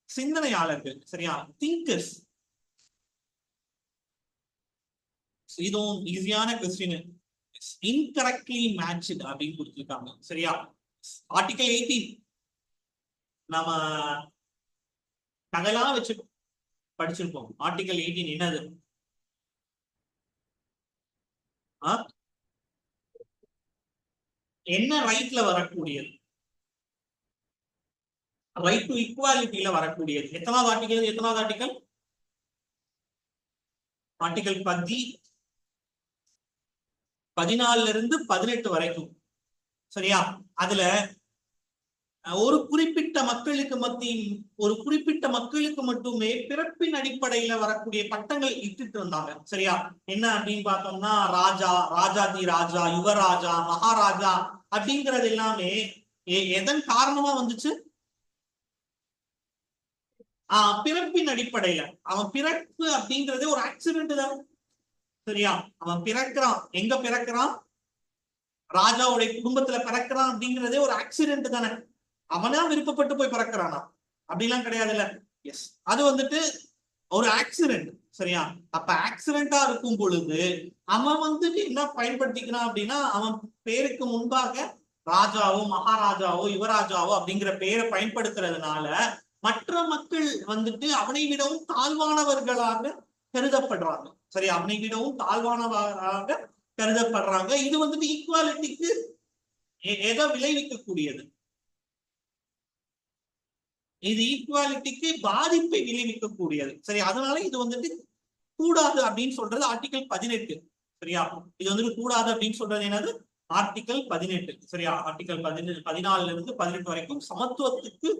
Speaker 1: சிந்தனையாளர்கள். சரியா? திங்கர்ஸ். இதுவும் ஈஸியான கொஸ்டின். இன்கரெக்ட்லி மேட்ச்டு அப்படின்னு கொடுத்திருக்காங்க. சரியா? ஆர்டிகல் 18 நம்ம நகலா வச்சு படிச்சிருப்போம். ஆர்டிகல் 18 என்னது? என்ன ரைட்ல வரக்கூடியது? ரைட் டு ஈக்குவாலிட்டியில வரக்கூடியது. எத்தனாவது ஆர்டிகல்? ஆர்டிகல் 14 இருந்து 18 வரைக்கும். சரியா? அதுல ஒரு குறிப்பிட்ட மக்களுக்கு மட்டுமே பிறப்பின் அடிப்படையில வரக்கூடிய பட்டங்கள் இட்டுட்டு வந்தாங்க. சரியா? என்ன அப்படின்னு பார்த்தோம்னா ராஜா, ராஜாதி ராஜா, யுவராஜா, மகாராஜா அப்படிங்கறது எல்லாமே எதன் காரணமா வந்துச்சு? பிறப்பின் அடிப்படையில. அவன் பிறப்பு அப்படிங்கறது ஒரு ஆக்சிடென்ட் தான். சரியா? அவன் பிறக்கிறான், எங்க பிறக்கிறான்? ராஜாவுடைய குடும்பத்துல பிறக்கிறான் அப்படிங்கறதே ஒரு ஆக்சிடென்ட் தானே. அவனா விருப்பப்பட்டு போய் பிறக்கிறானா? அப்படிலாம் கிடையாதுல்ல. எஸ், அது வந்துட்டு ஒரு ஆக்சிடென்ட். சரியா? அப்ப ஆக்சிடென்டா இருக்கும் பொழுது அவன் வந்துட்டு என்ன பயன்படுத்திக்கிறான் அப்படின்னா, அவன் பேருக்கு முன்பாக ராஜாவோ, மகாராஜாவோ, யுவராஜாவோ அப்படிங்கிற பெயரை பயன்படுத்துறதுனால மற்ற மக்கள் வந்துட்டு அவனை விடவும் தாழ்வானவர்களாக கருதப்படுறாங்க. சரி, அவனை விடவும் தாழ்வானவராக கருதப்படுறாங்க. இது வந்துட்டு ஈக்குவாலிட்டிக்கு எதை விளைவிக்கக்கூடியது? இது ஈக்குவாலிட்டிக்கு பாதிப்பை விளைவிக்கக்கூடியது. சரி, அதனால இது வந்துட்டு கூடாது அப்படின்னு சொல்றது ஆர்டிகல் 18. சரியா? இது வந்துட்டு கூடாது அப்படின்னு சொல்றது என்னது? ஆர்டிகல் 18. சரியா? ஆர்டிகல் 14 இருந்து 18 வரைக்கும் சமத்துவத்துக்கு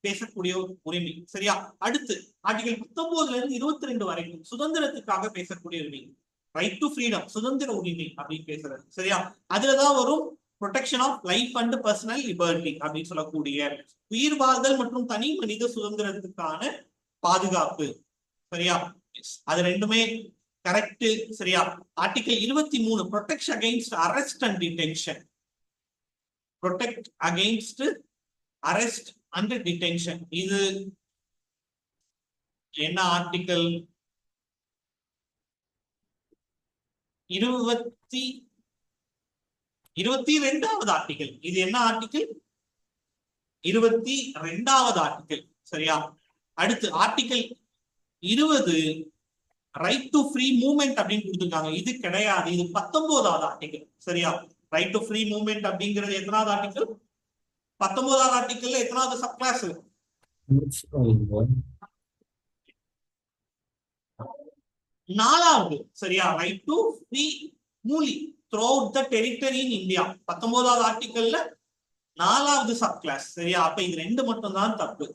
Speaker 1: பேசக்கூடிய உரிமை. சரியா? அடுத்து ஆர்டிகல் 19 இருந்து 22 வரைக்கும் சுதந்திரத்துக்காக பேசக்கூடிய உரிமை. ரைட் டு ஃப்ரீடம், சுதந்திர உரிமை அப்படின்னு பேசுறது. சரியா? அதுலதான் வரும் protection of life and personal liberty அப்படின்னு சொல்லக்கூடிய உயிர் வாழ்தல் மற்றும் தனி மனித சுதந்திரத்துக்கான பாதுகாப்பு. சரியா? அது ரெண்டுமே கரெக்ட். சரியா? Article 23 protect against arrest and detention. Protect against arrest and detention. இது என்ன ஆர்டிகல்? 22வது ஆர்டிகல். இது என்ன ஆர்டிகல்? 22வது ஆர்டிகல். சரியா? அடுத்து article 20 right to free movement அப்படின்னு கொடுத்துருக்காங்க. இது கிடையாது, இது 19வது ஆர்டிகல். சரியா? ரைட் டு ஃப்ரீ மூவ்மெண்ட் அப்படிங்கிறது எத்தனாவது ஆர்டிகல்? 19வது ஆர்டிகல்ல எத்தனாவது சப் கிளாஸ்? 4வது. சரியா? Right to free movement throughout the territory in India 19வது ஆர்டிகல்ல 4வது சப் கிளாஸ். சரியா? அப்ப இது ரெண்டு மட்டும் தான் தப்பு.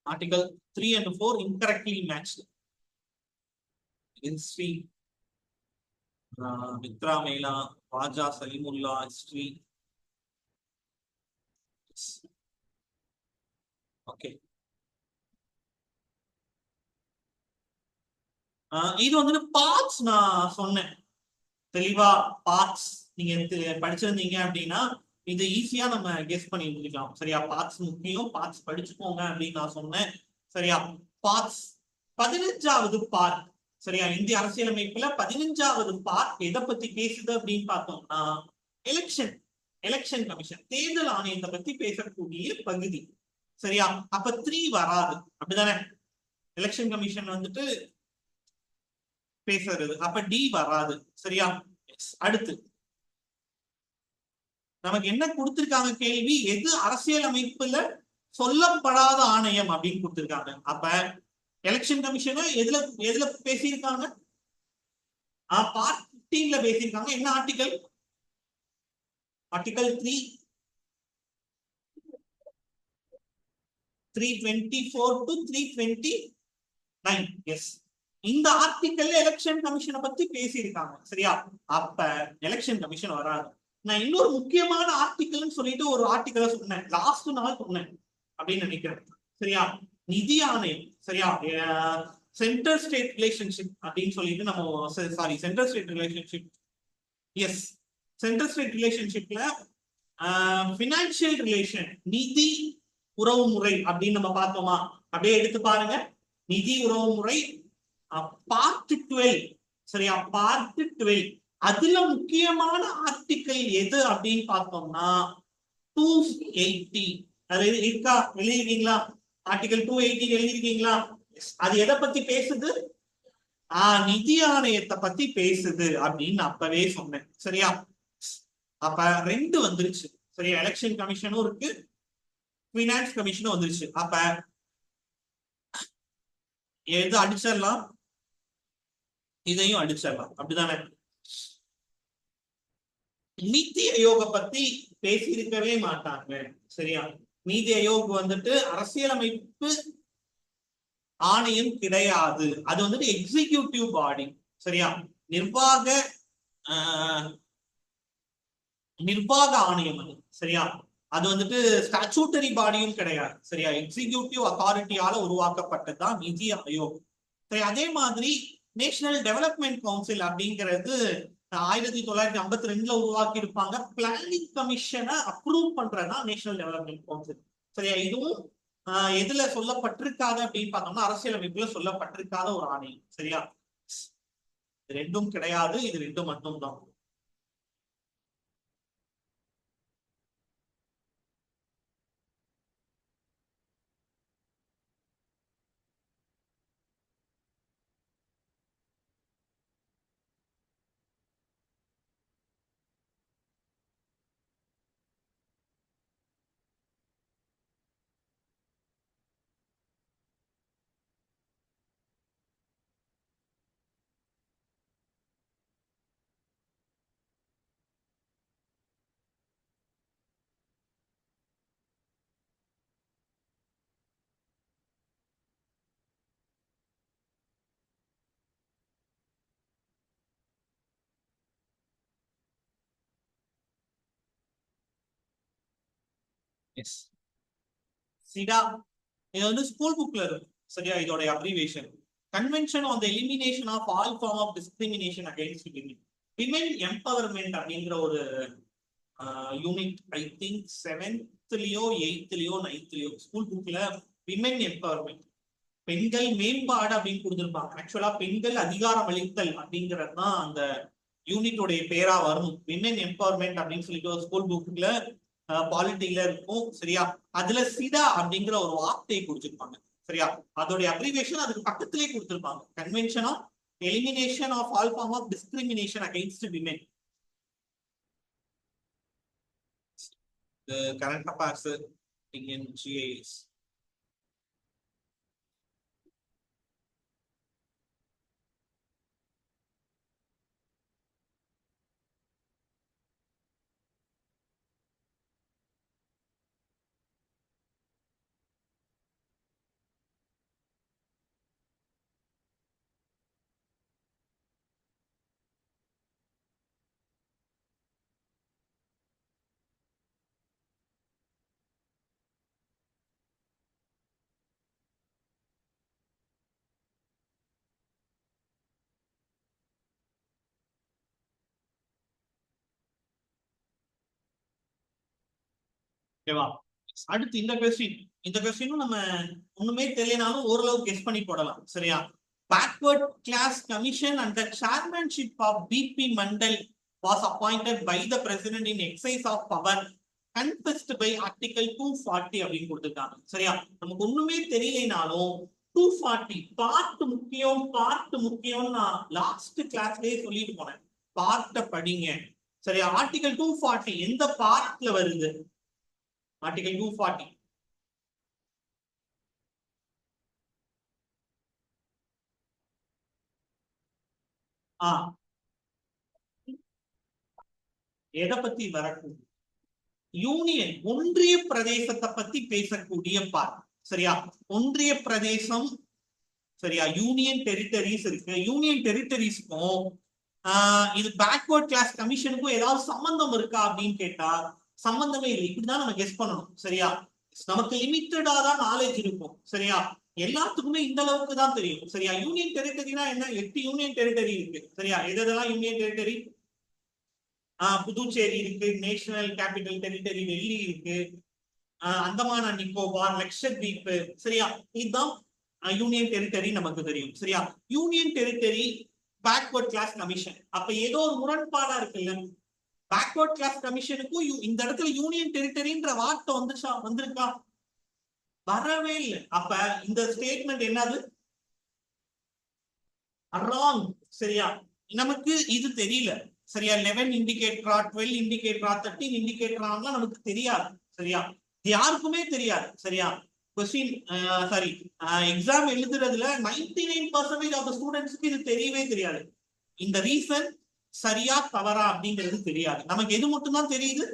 Speaker 1: Article 3 and 4 incorrectly matched. History, Mitra Mela, Raja Salimullah, history. Okay. இது வந்துட்டு பார்ட்ஸ் நான் சொன்னேன் தெளிவா. பார்ட்ஸ் நீங்க படிச்சிருந்தீங்க அப்படின்னா இது ஈஸியா நம்ம கெஸ் பண்ணி முடிக்கலாம். சரியா? பார்ட்ஸ் முக்கியம், பார்ட்ஸ் படிச்சுக்கோங்க அப்படின்னு நான் சொன்னேன். சரியா? பார்ட்ஸ் 15வது பார்ட். சரியா? இந்திய அரசியலமைப்புல 15வது பார்ட் எதை பத்தி பேசுது அப்படின்னு பார்த்தோம்னா எலெக்ஷன் கமிஷன், தேர்தல் ஆணையத்தை பத்தி பேசக்கூடிய பகுதி. சரியா? அப்ப 3 வராது, அப்படிதானே? எலெக்ஷன் கமிஷன் வந்துட்டு பேசுறது, அப்ப டி வராது. சரியா? அடுத்து நமக்கு என்ன கொடுத்திருக்காங்க கேள்வி? எது அரசியலமைப்புல சொல்லப்படாத ஆணையம் அப்படின்னு கொடுத்திருக்காங்க. அப்ப எலெக்ஷன் கமிஷன் எதுல பேசியிருக்காங்க? பார்ட் 15ல பேசியிருக்காங்க. என்ன ஆர்டிகல்? Article 324 to 329. எஸ், இந்த ஆர்டிகல்ல எலெக்ஷன் கமிஷனை பத்தி பேசியிருக்காங்க. சரியா? அப்ப எலெக்ஷன் கமிஷன் வராது. நான் இன்னொரு முக்கியமான ஆர்டிகல்னு சொல்லிட்டு ஒரு ஆர்டிகலை சொன்னேன், லாஸ்ட் நாள் சொன்னேன் அப்படின்னு நினைக்கிறேன். சரியா? நிதி ஆணையம். சரியா? சென்ட்ரல் ஸ்டேட் ரிலேஷன்ஷிப் அப்படின்னு சொல்லிட்டு நம்ம central state relationship. Yes, central state ரிலேஷன்ஷிப்ல பினான்சியல் ரிலேஷன், நிதி உறவு முறை அப்படின்னு நம்ம பார்த்தோமா? அப்படியே எடுத்து பாருங்க. நிதி உறவு முறை பார்ட் 12. சரியா? பார்ட் 12. அதுல முக்கியமான ஆர்டிகல் எது அப்படின்னு பார்த்தோம்னா 280. அது இருக்கா? எழுதிருக்கீங்களா? ஆர்டிகல் 280 எழுதிருக்கீங்களா? அது எதை பத்தி பேசுது? நிதி ஆணையத்தை பத்தி பேசுது அப்படின்னு அப்பவே சொன்னேன். சரியா? அப்ப 2 வந்துருச்சு. சரியா? எலெக்ஷன் கமிஷனும் இருக்கு, பினான்ஸ் கமிஷனும் வந்துருச்சு. அப்ப எது அடிச்சிடலாம்? இதையும் அடிச்சிடலாம், அப்படிதானே? நீத்தி ஆயோக பத்தி பேசியிருக்கவே மாட்டாங்க. சரியா? நீதி ஆயோக் வந்துட்டு அரசியலமைப்பு ஆணையம் கிடையாது. அது வந்துட்டு எக்ஸிகியூட்டிவ் பாடி. சரியா? நிர்வாக நிர்வாக ஆணையம் அது. சரியா? அது வந்துட்டு ஸ்டாச்சூட்டரி பாடியும் கிடையாது. சரியா? எக்ஸிகியூட்டிவ் அத்தாரிட்டியால உருவாக்கப்பட்டதுதான் நிதி ஆயோக். சரி, அதே மாதிரி நேஷனல் டெவலப்மெண்ட் கவுன்சில் அப்படிங்கிறது 1952 உருவாக்கி இருப்பாங்க. பிளானிங் கமிஷனை அப்ரூவ் பண்றதுதான் நேஷனல் டெவலப்மெண்ட் கவுன்சில். சரியா? இதுவும் எதுல சொல்லப்பட்டிருக்காது அப்படின்னு பார்த்தோம்னா அரசியலமைப்புல சொல்லப்பட்டிருக்காத ஒரு ஆணையம். சரியா? ரெண்டும் கிடையாது, இது ரெண்டும் மட்டும் தான். சிடா இது வந்து ஸ்கூல் புக்ல இருக்கு. சரியா? இதோட abbreviation convention on the elimination of all form of discrimination against women. Women empowerment அப்படிங்கிற ஒரு யூனிட் ஐ திங்க் 7th-லயோ 8th-லயோ 9th-லயோ ஸ்கூல் புக்ல விமன் எம்பவர்மெண்ட், பெண்கள் மேம்பாடு அப்படின்னு கொடுத்திருப்பாங்க. ஆக்சுவலா பெண்கள் அதிகாரம் அளித்தல் அப்படிங்கிறது தான் அந்த யூனிட்டோடைய பேரா வரும். விமன் எம்பவர்மெண்ட் அப்படின்னு சொல்லிட்டு ஒரு ஸ்கூல் புக்ல பாலிட்டில இருக்கும். சரியா? அதுல சிடா அப்படிங்கிற ஒரு வார்த்தையை கொடுத்திருப்பாங்க. சரியா? அதோடைய அப்ரிவேஷன் அதுக்கு பக்கத்திலே கொடுத்திருப்பாங்க. Convention of elimination of all form of discrimination against women. Current affairs in GIS. ஓகேவா? அடுத்து இந்த கொஸ்டினும் நம்ம ஒண்ணுமே தெரியலனாலும் ஓரளவு கெஸ் பண்ணி போடலாம். சரியா? backward class commission and the chairmanship of BP Mandal was appointed by the president in exercise of power confessed by article 240 அப்படின்னு கொடுத்திருக்காங்க. சரியா? நமக்கு ஒண்ணுமே தெரியலனாலும் 240 பார்ட் முக்கியம் நான் லாஸ்ட் கிளாஸ்லயே சொல்லிட்டு போனேன். பார்ட்ட படிங்க. சரியா? ஆர்டிகல் 240 எந்த பார்ட்ல வருது? ஆர்டிகல் 240 எதை பத்தி வரக்கூடும்? யூனியன் ஒன்றிய பிரதேசத்தை பத்தி பேசக்கூடிய பார்ட். சரியா? ஒன்றிய பிரதேசம். சரியா? யூனியன் டெரிட்டரிஸ் இருக்கு. யூனியன் டெரிட்டரிஸ்க்கும் இது பேக்வர்ட் கிளாஸ் கமிஷனுக்கும் ஏதாவது சம்பந்தம் இருக்கா அப்படின்னு கேட்டா சம்பந்தமே இல்லை. இப்படிதான் நம்ம கெஸ் பண்ணணும். சரியா? நமக்கு லிமிட்டடா தான் நாலேஜ் இருக்கும். சரியா? எல்லாத்துக்குமே இந்த அளவுக்கு தான் தெரியும். சரியா? யூனியன் டெரிட்டரினா என்ன? 8 யூனியன் டெரிட்டரி இருக்கு. சரியா? எதெல்லாம் யூனியன் டெரிட்டரி? புதுச்சேரி இருக்கு, நேஷனல் கேபிட்டல் டெரிட்டரி டெல்லி இருக்கு, அந்தமான் அண்ட் நிக்கோபார், லட்சத்தீப். சரியா? இதுதான் யூனியன் டெரிட்டரி நமக்கு தெரியும். சரியா? Union territory backward class commission. அப்ப ஏதோ ஒரு முரண்பாடா இருக்குல்ல? பேக்வர்ட் கிளாஸ் கமிஷனுக்கும் இந்த இடத்துல யூனியன் டெரிட்டரின்ற வார்த்தை வந்திருக்கா? வரவே இல்லை. அப்ப இந்த ஸ்டேட்மெண்ட் என்னது? ராங். சரியா? நமக்கு இது தெரியல. சரியா? 11 இண்டிகேட்டரா, 12 இண்டிகேட்டரா, 13 இண்டிகேட்டரான்லாம் நமக்கு தெரியாது. சரியா? யாருக்குமே தெரியாது. சரியா? கொஸ்டின் சாரி எக்ஸாம் எழுதுறதுல 99% ஆஃப் த ஸ்டூடெண்ட்ஸ்க்கு இது தெரியவே தெரியாது. இந்த ரீசன் சரியா தவறா அப்படிங்கிறது தெரியாது. நமக்கு எது மட்டும்தான் தெரியுது,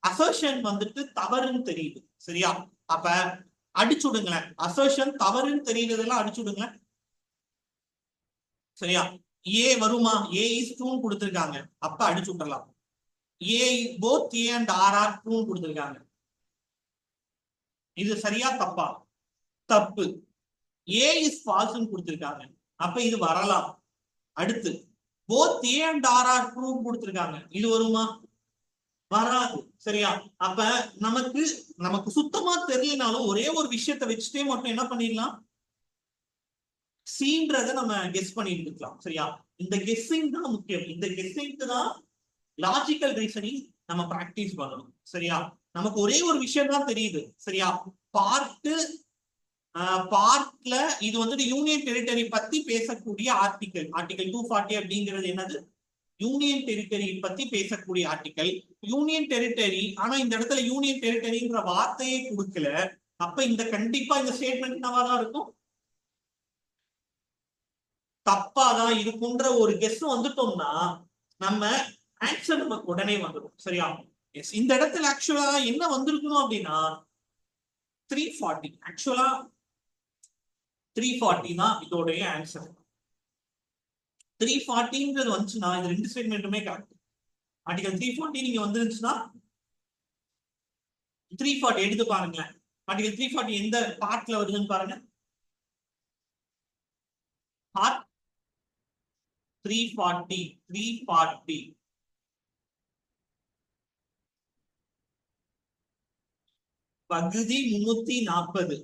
Speaker 1: அசர்ஷன் வந்துட்டு தவறுன்னு தெரியுது. சரியா? அப்ப அடிச்சுடுங்களேன். அசர்ஷன் தவறுன்னு தெரியுறதெல்லாம் அடிச்சுடுங்களேன். சரியா? ஏ வருமா? ஏ இஸ் ட்ரூ கொடுத்திருக்காங்க, அப்ப அடிச்சு விட்டுறலாம். A both A and R are true கொடுத்திருக்காங்க. இது சரியா தப்பா? தப்பு. ஏ இஸ் ஃபால்ஸ் கொடுத்திருக்காங்க, அப்ப இது வரலாம். அடுத்து both A and R are true கொடுத்திருக்காங்க, இது வருமா? வராது. சரியா? அப்ப நமக்கு சுத்தமா தெரியலனாலும் ஒரே ஒரு விஷயத்தை வச்சுட்டே மட்டும் என்ன பண்ணிடலாம், சீன்றத நம்ம கெஸ் பண்ணிட்டு இருக்கலாம். சரியா? இந்த கெஸ்ஸிங் தான் முக்கியம். இந்த கெஸ்ஸிங்க்கு தான் லாஜிக்கல் ரீசனிங் நம்ம பிராக்டிஸ் பண்ணணும். சரியா? நமக்கு ஒரே ஒரு விஷயம் தான் தெரியுது. சரியா? பார்ட்ல இது வந்துட்டு யூனியன் டெரிட்டரி பத்தி பேசக்கூடிய ஆர்டிகல் 240 அப்படிங்கிறது என்னது? யூனியன் டெரிட்டரி பத்தி பேசக்கூடிய ஆர்டிகல். யூனியன் டெரிட்டரி, ஆனா இந்த இடத்துல யூனியன் டெரிட்டரிங்கிற வார்த்தையே கொடுக்கல. அப்ப இந்த கண்டிப்பா இந்த ஸ்டேட்மெண்ட் என்னவாதான் இருக்கும்? தப்பாதான் இருக்குன்ற ஒரு கெஸ் வந்துட்டோம்னா நம்ம ஆன்சர் நமக்கு உடனே வந்துடும். சரியா? எஸ், இந்த இடத்துல ஆக்சுவலா என்ன வந்திருக்கணும் அப்படின்னா 340. ஆக்சுவலா 340 தான் இதோடைய ஆன்சர். 340 வந்துச்சுன்னா இது ரெண்டு ஸ்டேட்மெண்ட்டுமே கரெக்ட். ஆர்டிகல் 340 நீங்க வந்துருந்துச்சுன்னா 340 எடுத்து பாருங்க. ஆர்டிகல் 340 எந்த பார்ட்ல வருதுன்னு பாருங்க. பார்ட் 340 பகுதி 340.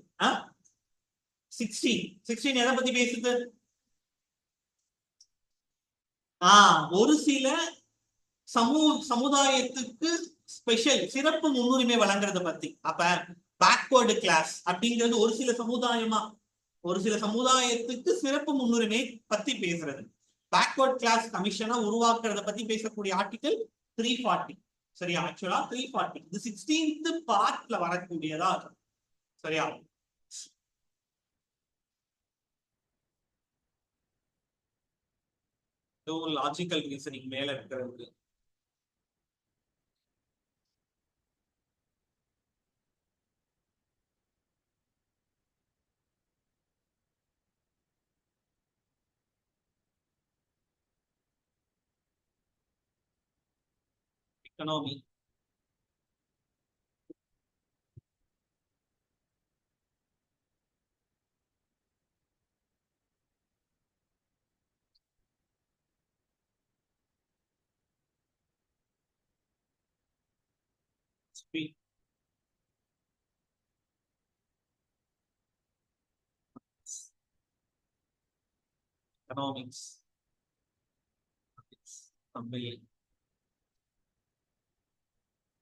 Speaker 1: 16 எதை பத்தி பேசுது? ஒரு சில சமுதாயத்துக்கு ஸ்பெஷல் சிறப்பு முன்னுரிமை வழங்குறத பத்தி. அப்ப பேக்வர்டு கிளாஸ் அப்படிங்கிறது ஒரு சில சமுதாயத்துக்கு சிறப்பு முன்னுரிமை பத்தி பேசுறது. பேக்வர்ட் கிளாஸ் கமிஷனை உருவாக்குறத பத்தி பேசக்கூடிய ஆர்டிகல் 340. சரியா? ஆக்சுவலா 340 இது 16th பார்ட்ல வரக்கூடியதா. சரியா? லாஜிக்கல் ரீசனிங் மேல இருக்கிறது. Economy, economics,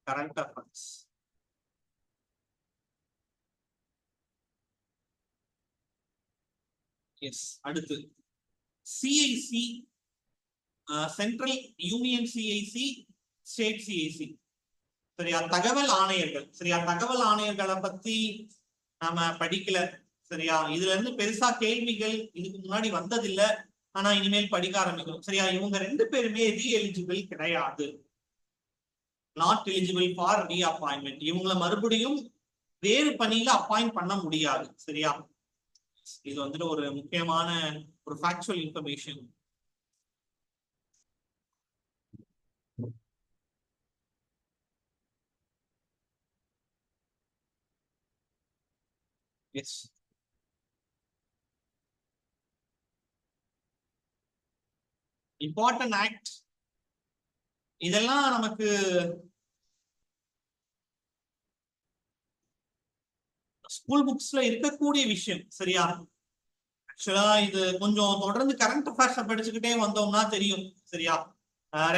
Speaker 1: current affairs. Yes, அடுத்து CIC, central union CIC, state CIC. சரியா? தகவல் ஆணையர்கள். சரியா? தகவல் ஆணையர்களை பத்தி நாம படிக்கல. சரியா? இதுல இருந்து பெருசா கேள்விகள் இதுக்கு முன்னாடி வந்ததில்ல, ஆனா இனிமேல் படிக்க ஆரம்பிக்கணும். சரியா? இவங்க ரெண்டு பேருமே ரீஎலிஜிபிள் கிடையாது. Not eligible for reappointment. இவங்களை மறுபடியும் வேறு பணியில அப்பாயிண்ட் பண்ண முடியாது. சரியா? இது வந்துட்டு ஒரு முக்கியமான ஒரு factual information. Yes, important act இதெல்லாம் நமக்கு ஸ்கூல் புக்ஸ்ல இருக்கக்கூடிய விஷயம். சரியா? ஆக்சுவலா இது கொஞ்சம் தொடர்ந்து கரண்ட் அஃபேர்ஸ் படிச்சுக்கிட்டே வந்தோம்னா தெரியும். சரியா?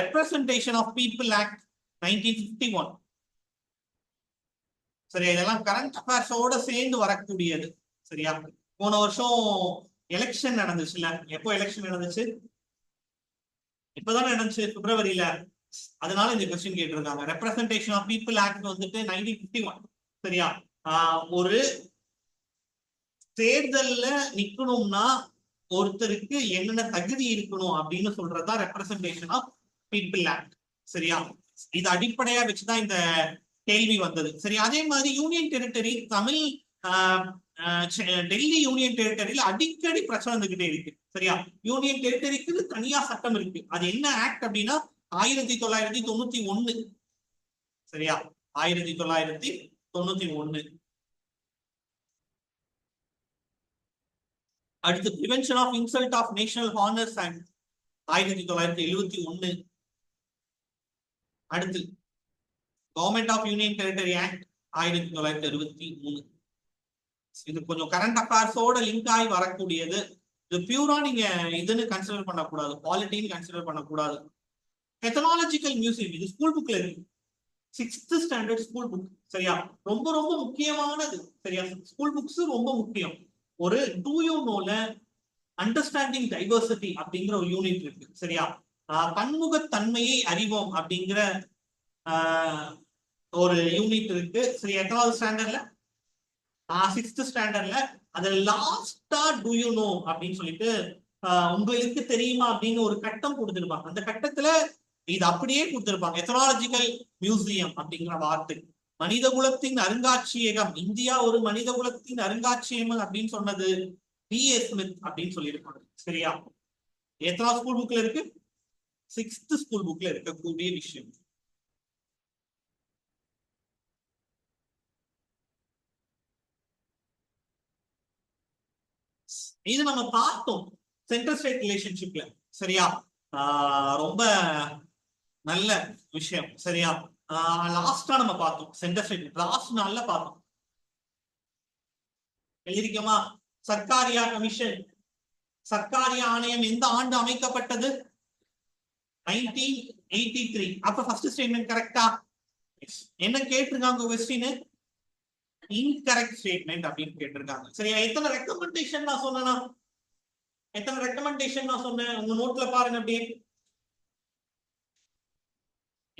Speaker 1: Representation of people act 1951. சரியா? இதெல்லாம் கரண்ட் அஃபேர்ஸோட சேர்ந்து வரக்கூடியது. சரியா? போன வருஷம் எலெக்ஷன் நடந்துச்சுல்ல? எப்போ எலெக்ஷன் நடந்துச்சு? இப்பதானே நடந்துச்சு, பிப்ரவரியில. அதனால இந்த கொஸ்டின் கேட்டிருக்காங்க. ரெப்ரசன்டேஷன் ஆஃப் பீப்புள் ஆக்ட் வந்துட்டு 1951. சரியா? ஒரு தேர்தல்ல நிக்கணும்னா ஒருத்தருக்கு என்னென்ன தகுதி இருக்கணும் அப்படின்னு சொல்றதா ரெப்ரசன்டேஷன் ஆஃப் பீப்புள் ஆக்ட். சரியா, இது அடிப்படையா வச்சுதான் இந்த கேள்வி வந்தது. சரி, அதே மாதிரி union territory Tamil Delhi union டெரிட்டரியில அடிக்கடி பிரச்சனை வந்துகிட்டே இருக்கு. சரியா, யூனியன் டெரிட்டரிக்கு தனியா சட்டம் இருக்கு. அது என்ன ஆக்ட் அப்படின்னா 1991. சரியா, 1991. அடுத்து prevention of insult of national honours act 1971. அடுத்து government of union territory act 1963. இது கொஞ்சம் கரண்ட் அஃபேர்ஸோட லிங்க் ஆகி வரக்கூடியது. இது பியூரா நீங்க இதுன்னு கன்சிடர் பண்ணக்கூடாது, பாலிட்டின்னு கன்சிடர் பண்ணக்கூடாது. எத்தனாலஜிக்கல் மியூசியம் இது ஸ்கூல் புக்ல இருக்கு, 6th ஸ்டாண்டர்ட் ஸ்கூல் புக். சரியா, ரொம்ப ரொம்ப முக்கியமானது. சரியா, ஸ்கூல் புக்ஸ் ரொம்ப முக்கியம். ஒரு 2U நோல அண்டர்ஸ்டாண்டிங் டைவர்சிட்டி அப்படிங்கிற ஒரு யூனிட் இருக்கு. சரியா, பன்முகத்தன்மையை அறிவோம் அப்படிங்கிற ஒரு யூனிட் இருக்கு. சரி, எத்தனாவது ஸ்டாண்டர்ட்ல? 6th ஸ்டாண்டர்ட்ல. அது லாஸ்டா டு யூ நோ அப்படின்னு சொல்லிட்டு உங்களுக்கு தெரியுமா அப்படின்னு ஒரு கட்டம் கொடுத்துருப்பாங்க. அந்த கட்டத்துல இது அப்படியே கொடுத்திருப்பாங்க, எத்தனாலஜிக்கல் மியூசியம் அப்படிங்கிற வார்த்தை. மனித குலத்தின் அருங்காட்சியகம், இந்தியா ஒரு மனித குலத்தின் அருங்காட்சியகம் அப்படின்னு சொன்னது B.A. ஸ்மித் அப்படின்னு சொல்லியிருப்பாங்க. சரியா, எத்தனாவது ஸ்கூல் புக்ல இருக்கு? 6th ஸ்கூல் புக்ல இருக்கக்கூடிய விஷயம். இது நம்ம பார்த்தோம் சென்ட்ரல் ஸ்டேட் ரிலேஷன்ஷிப்ல. சரியா, ரொம்ப நல்ல விஷயம். சரியா, லாஸ்டா நம்ம பார்த்தோம் சென்ட்ரல் ஸ்டேட், லாஸ்ட் நாள்ல பார்த்தோம். எழுதிக்கமா, சர்க்காரியா கமிஷன், சர்க்காரியா ஆணையம் எந்த ஆண்டு அமைக்கப்பட்டது? 1983. அப்ப ஃபர்ஸ்ட் ஸ்டேட்மெண்ட் கரெக்டா? என்ன கேட்டிருக்காங்க கொஸ்டின்? இன்கரெக்ட் ஸ்டேட்மெண்ட் அப்படின்னு கேட்டிருக்காங்க. சரியா, எத்தனை ரெக்கமெண்டேஷன் நான் சொன்னேன்னா, எத்தனை ரெக்கமெண்டேஷன் நான் சொன்னேன் உங்க நோட்ல பாருங்க. அப்படியே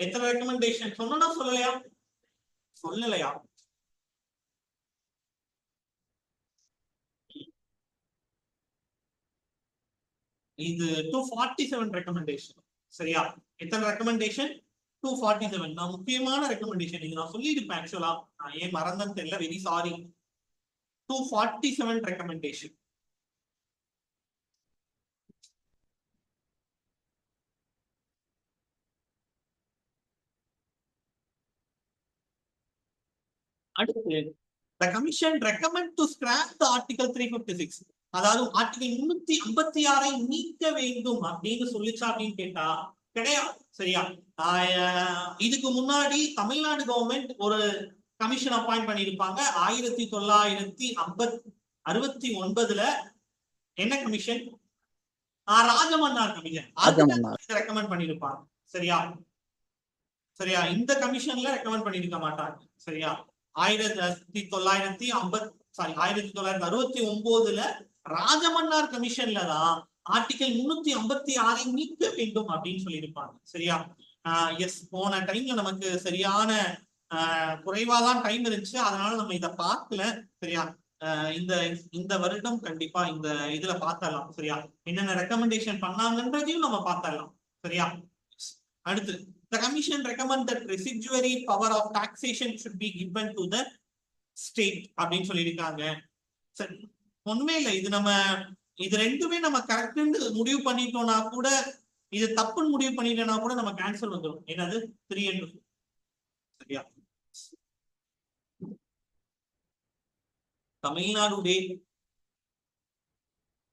Speaker 1: எத்தனை ரெக்கமெண்டேஷன் சொன்னா சொல்லலையா? சொல்லலையா? இது 247 ரெக்கமெண்டேஷன். சரியா, எத்தனை ரெக்கமெண்டேஷன்? 247. நான் முக்கியமான ரெக்கமெண்டேஷன் இது நான் சொல்லியிருப்பேன். ஆக்சுவலா நான் ஏன் மறந்தேன்னு தெரியல, வெரி சாரி. 247 ரெக்கமெண்டேஷன். அடுத்து the commission recommend to scrap the article 356. அதாவது ஆர்டிகல் 356 நீக்க வேண்டும் அப்படின்னு சொல்லிச்சா அப்படின்னு கேட்டா கிடையாது. சரியா, இதுக்கு முன்னாடி தமிழ்நாடு கவர்மெண்ட் ஒரு கமிஷன் அப்பாயிண்ட் பண்ணியிருப்பாங்க 1969. என்ன கமிஷன்? ராஜமன்னார் கமிஷன். அதுக்கு ரெக்கமெண்ட் பண்ணியிருப்பாங்க. சரியா, சரியா, இந்த கமிஷன்ல ரெக்கமெண்ட் பண்ணிருக்க மாட்டாங்க. சரியா, 1969 ராஜமன்னார் கமிஷன்ல தான் ஆர்டிகல் 356 நீக்க வேண்டும் அப்படின்னு சொல்லியிருப்பாங்க. சரியா, எஸ், போன டைம்ல நமக்கு சரியான குறைவாதான் டைம் இருந்துச்சு, அதனால நம்ம இதை பார்க்கல. சரியா, இந்த வருடம் கண்டிப்பா இந்த இதுல பார்த்தரலாம். சரியா, என்னென்ன ரெக்கமெண்டேஷன் பண்ணாங்கன்றதையும் நம்ம பார்த்தரலாம். சரியா, அடுத்து the commission recommend that residuary power of taxation should be given to the state அப்படின்னு சொல்லியிருக்காங்க. சரி, ஒண்ணுமே இல்லை, இது நம்ம இது ரெண்டுமே நம்ம கரெக்ட்னு முடிவு பண்ணிட்டோம்னா கூட, இது தப்புன்னு முடிவு பண்ணிட்டோம்னா கூட நம்ம கேன்சல் வந்துடும். என்னது 3 என்று. சரியா, தமிழ்நாடு டே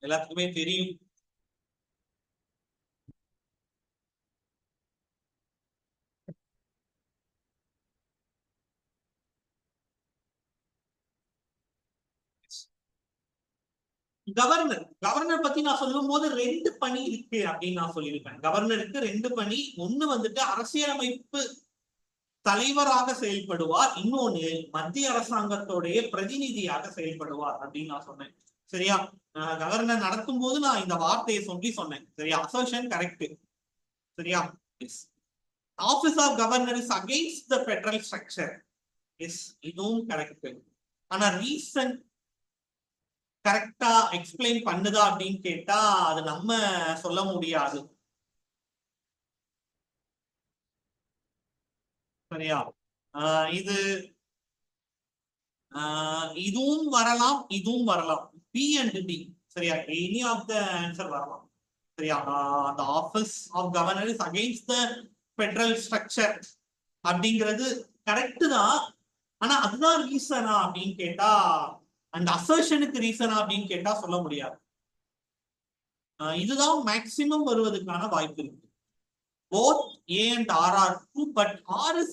Speaker 1: எல்லாத்துக்குமே தெரியும். கவர்னர் பத்தி நான் சொல்லும் போது 2 பணி இருக்கு அப்படின்னு நான் சொல்லியிருப்பேன். கவர்னருக்கு 2 பணி. ஒண்ணு வந்துட்டு அரசியலமைப்பு தலைவராக செயல்படுவார், இன்னொன்னு மத்திய அரசாங்கத்தோடைய பிரதிநிதியாக செயல்படுவார் அப்படின்னு நான் சொன்னேன். சரியா, கவர்னர் நடத்தும் போது நான் இந்த வார்த்தையை சொல்லி சொன்னேன். சரியா, அசர்ஷன் கரெக்ட். சரியா, office of governor is against the federal structure. Yes, இதுவும் கரெக்ட். ஆனா ரீசன் கரெக்டா எக்ஸ்பிளைன் பண்ணுதா அப்படின்னு கேட்டா அது நம்ம சொல்ல முடியாது. சரியா? இது இதுவும் வரலாம், இதுவும் வரலாம். B and D. சரியா? எனி ஆஃப் த ஆன்சர் வரலாம். சரியா? the office of governor is against the federal structure அப்படிங்கிறது கரெக்ட் தான். ஆனா அதுதான் ரீசனா அப்படின்னு கேட்டா, அந்த அசர்ஷனுக்கு ரீசனா அப்படின்னு கேட்டா சொல்ல முடியாது. இதுதான் மேக்சிமம் வருவதற்கான வாய்ப்பு இருக்கு. both A and R are true, but R is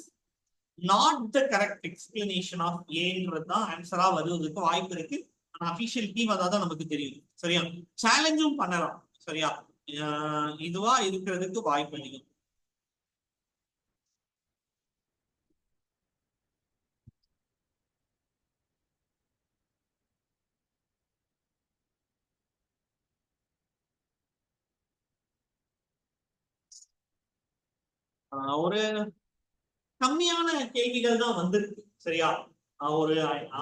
Speaker 1: not the correct explanation of A-ன்றது தான் ஆன்சரா வருவதற்கு வாய்ப்பு இருக்கு. ஆனா அபிஷியல் டீம் அதான் நமக்கு தெரியும். சரியா? சேலஞ்சும் பண்ணலாம். சரியா? இதுவா இருக்கிறதுக்கு வாய்ப்பு அதிகம். ஒரு கம்மியான கேள்விகள் தான் வந்திருக்கு. சரியா? ஒரு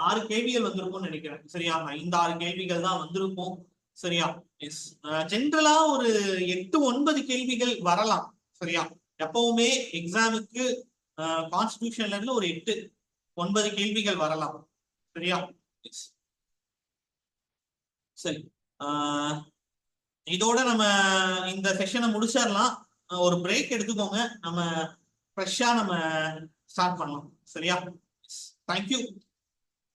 Speaker 1: 6 கேள்விகள் வந்திருக்கும்னு நினைக்கிறேன். சரியா? 5-6 கேள்விகள் தான் வந்திருக்கும். சரியா? ஜென்ரலா ஒரு 8-9 கேள்விகள் வரலாம். சரியா? எப்பவுமே எக்ஸாமுக்கு கான்ஸ்டிடியூஷன்ல இருந்து ஒரு 8-9 கேள்விகள் வரலாம். சரியா? சரி, இதோட நம்ம இந்த செஷனை முடிச்சிடலாம். ஒரு பிரேக் எடுத்துக்கோங்க, நம்ம ஃப்ரெஷ்ஷா நம்ம ஸ்டார்ட் பண்ணலாம். சரியா? தேங்க்யூ.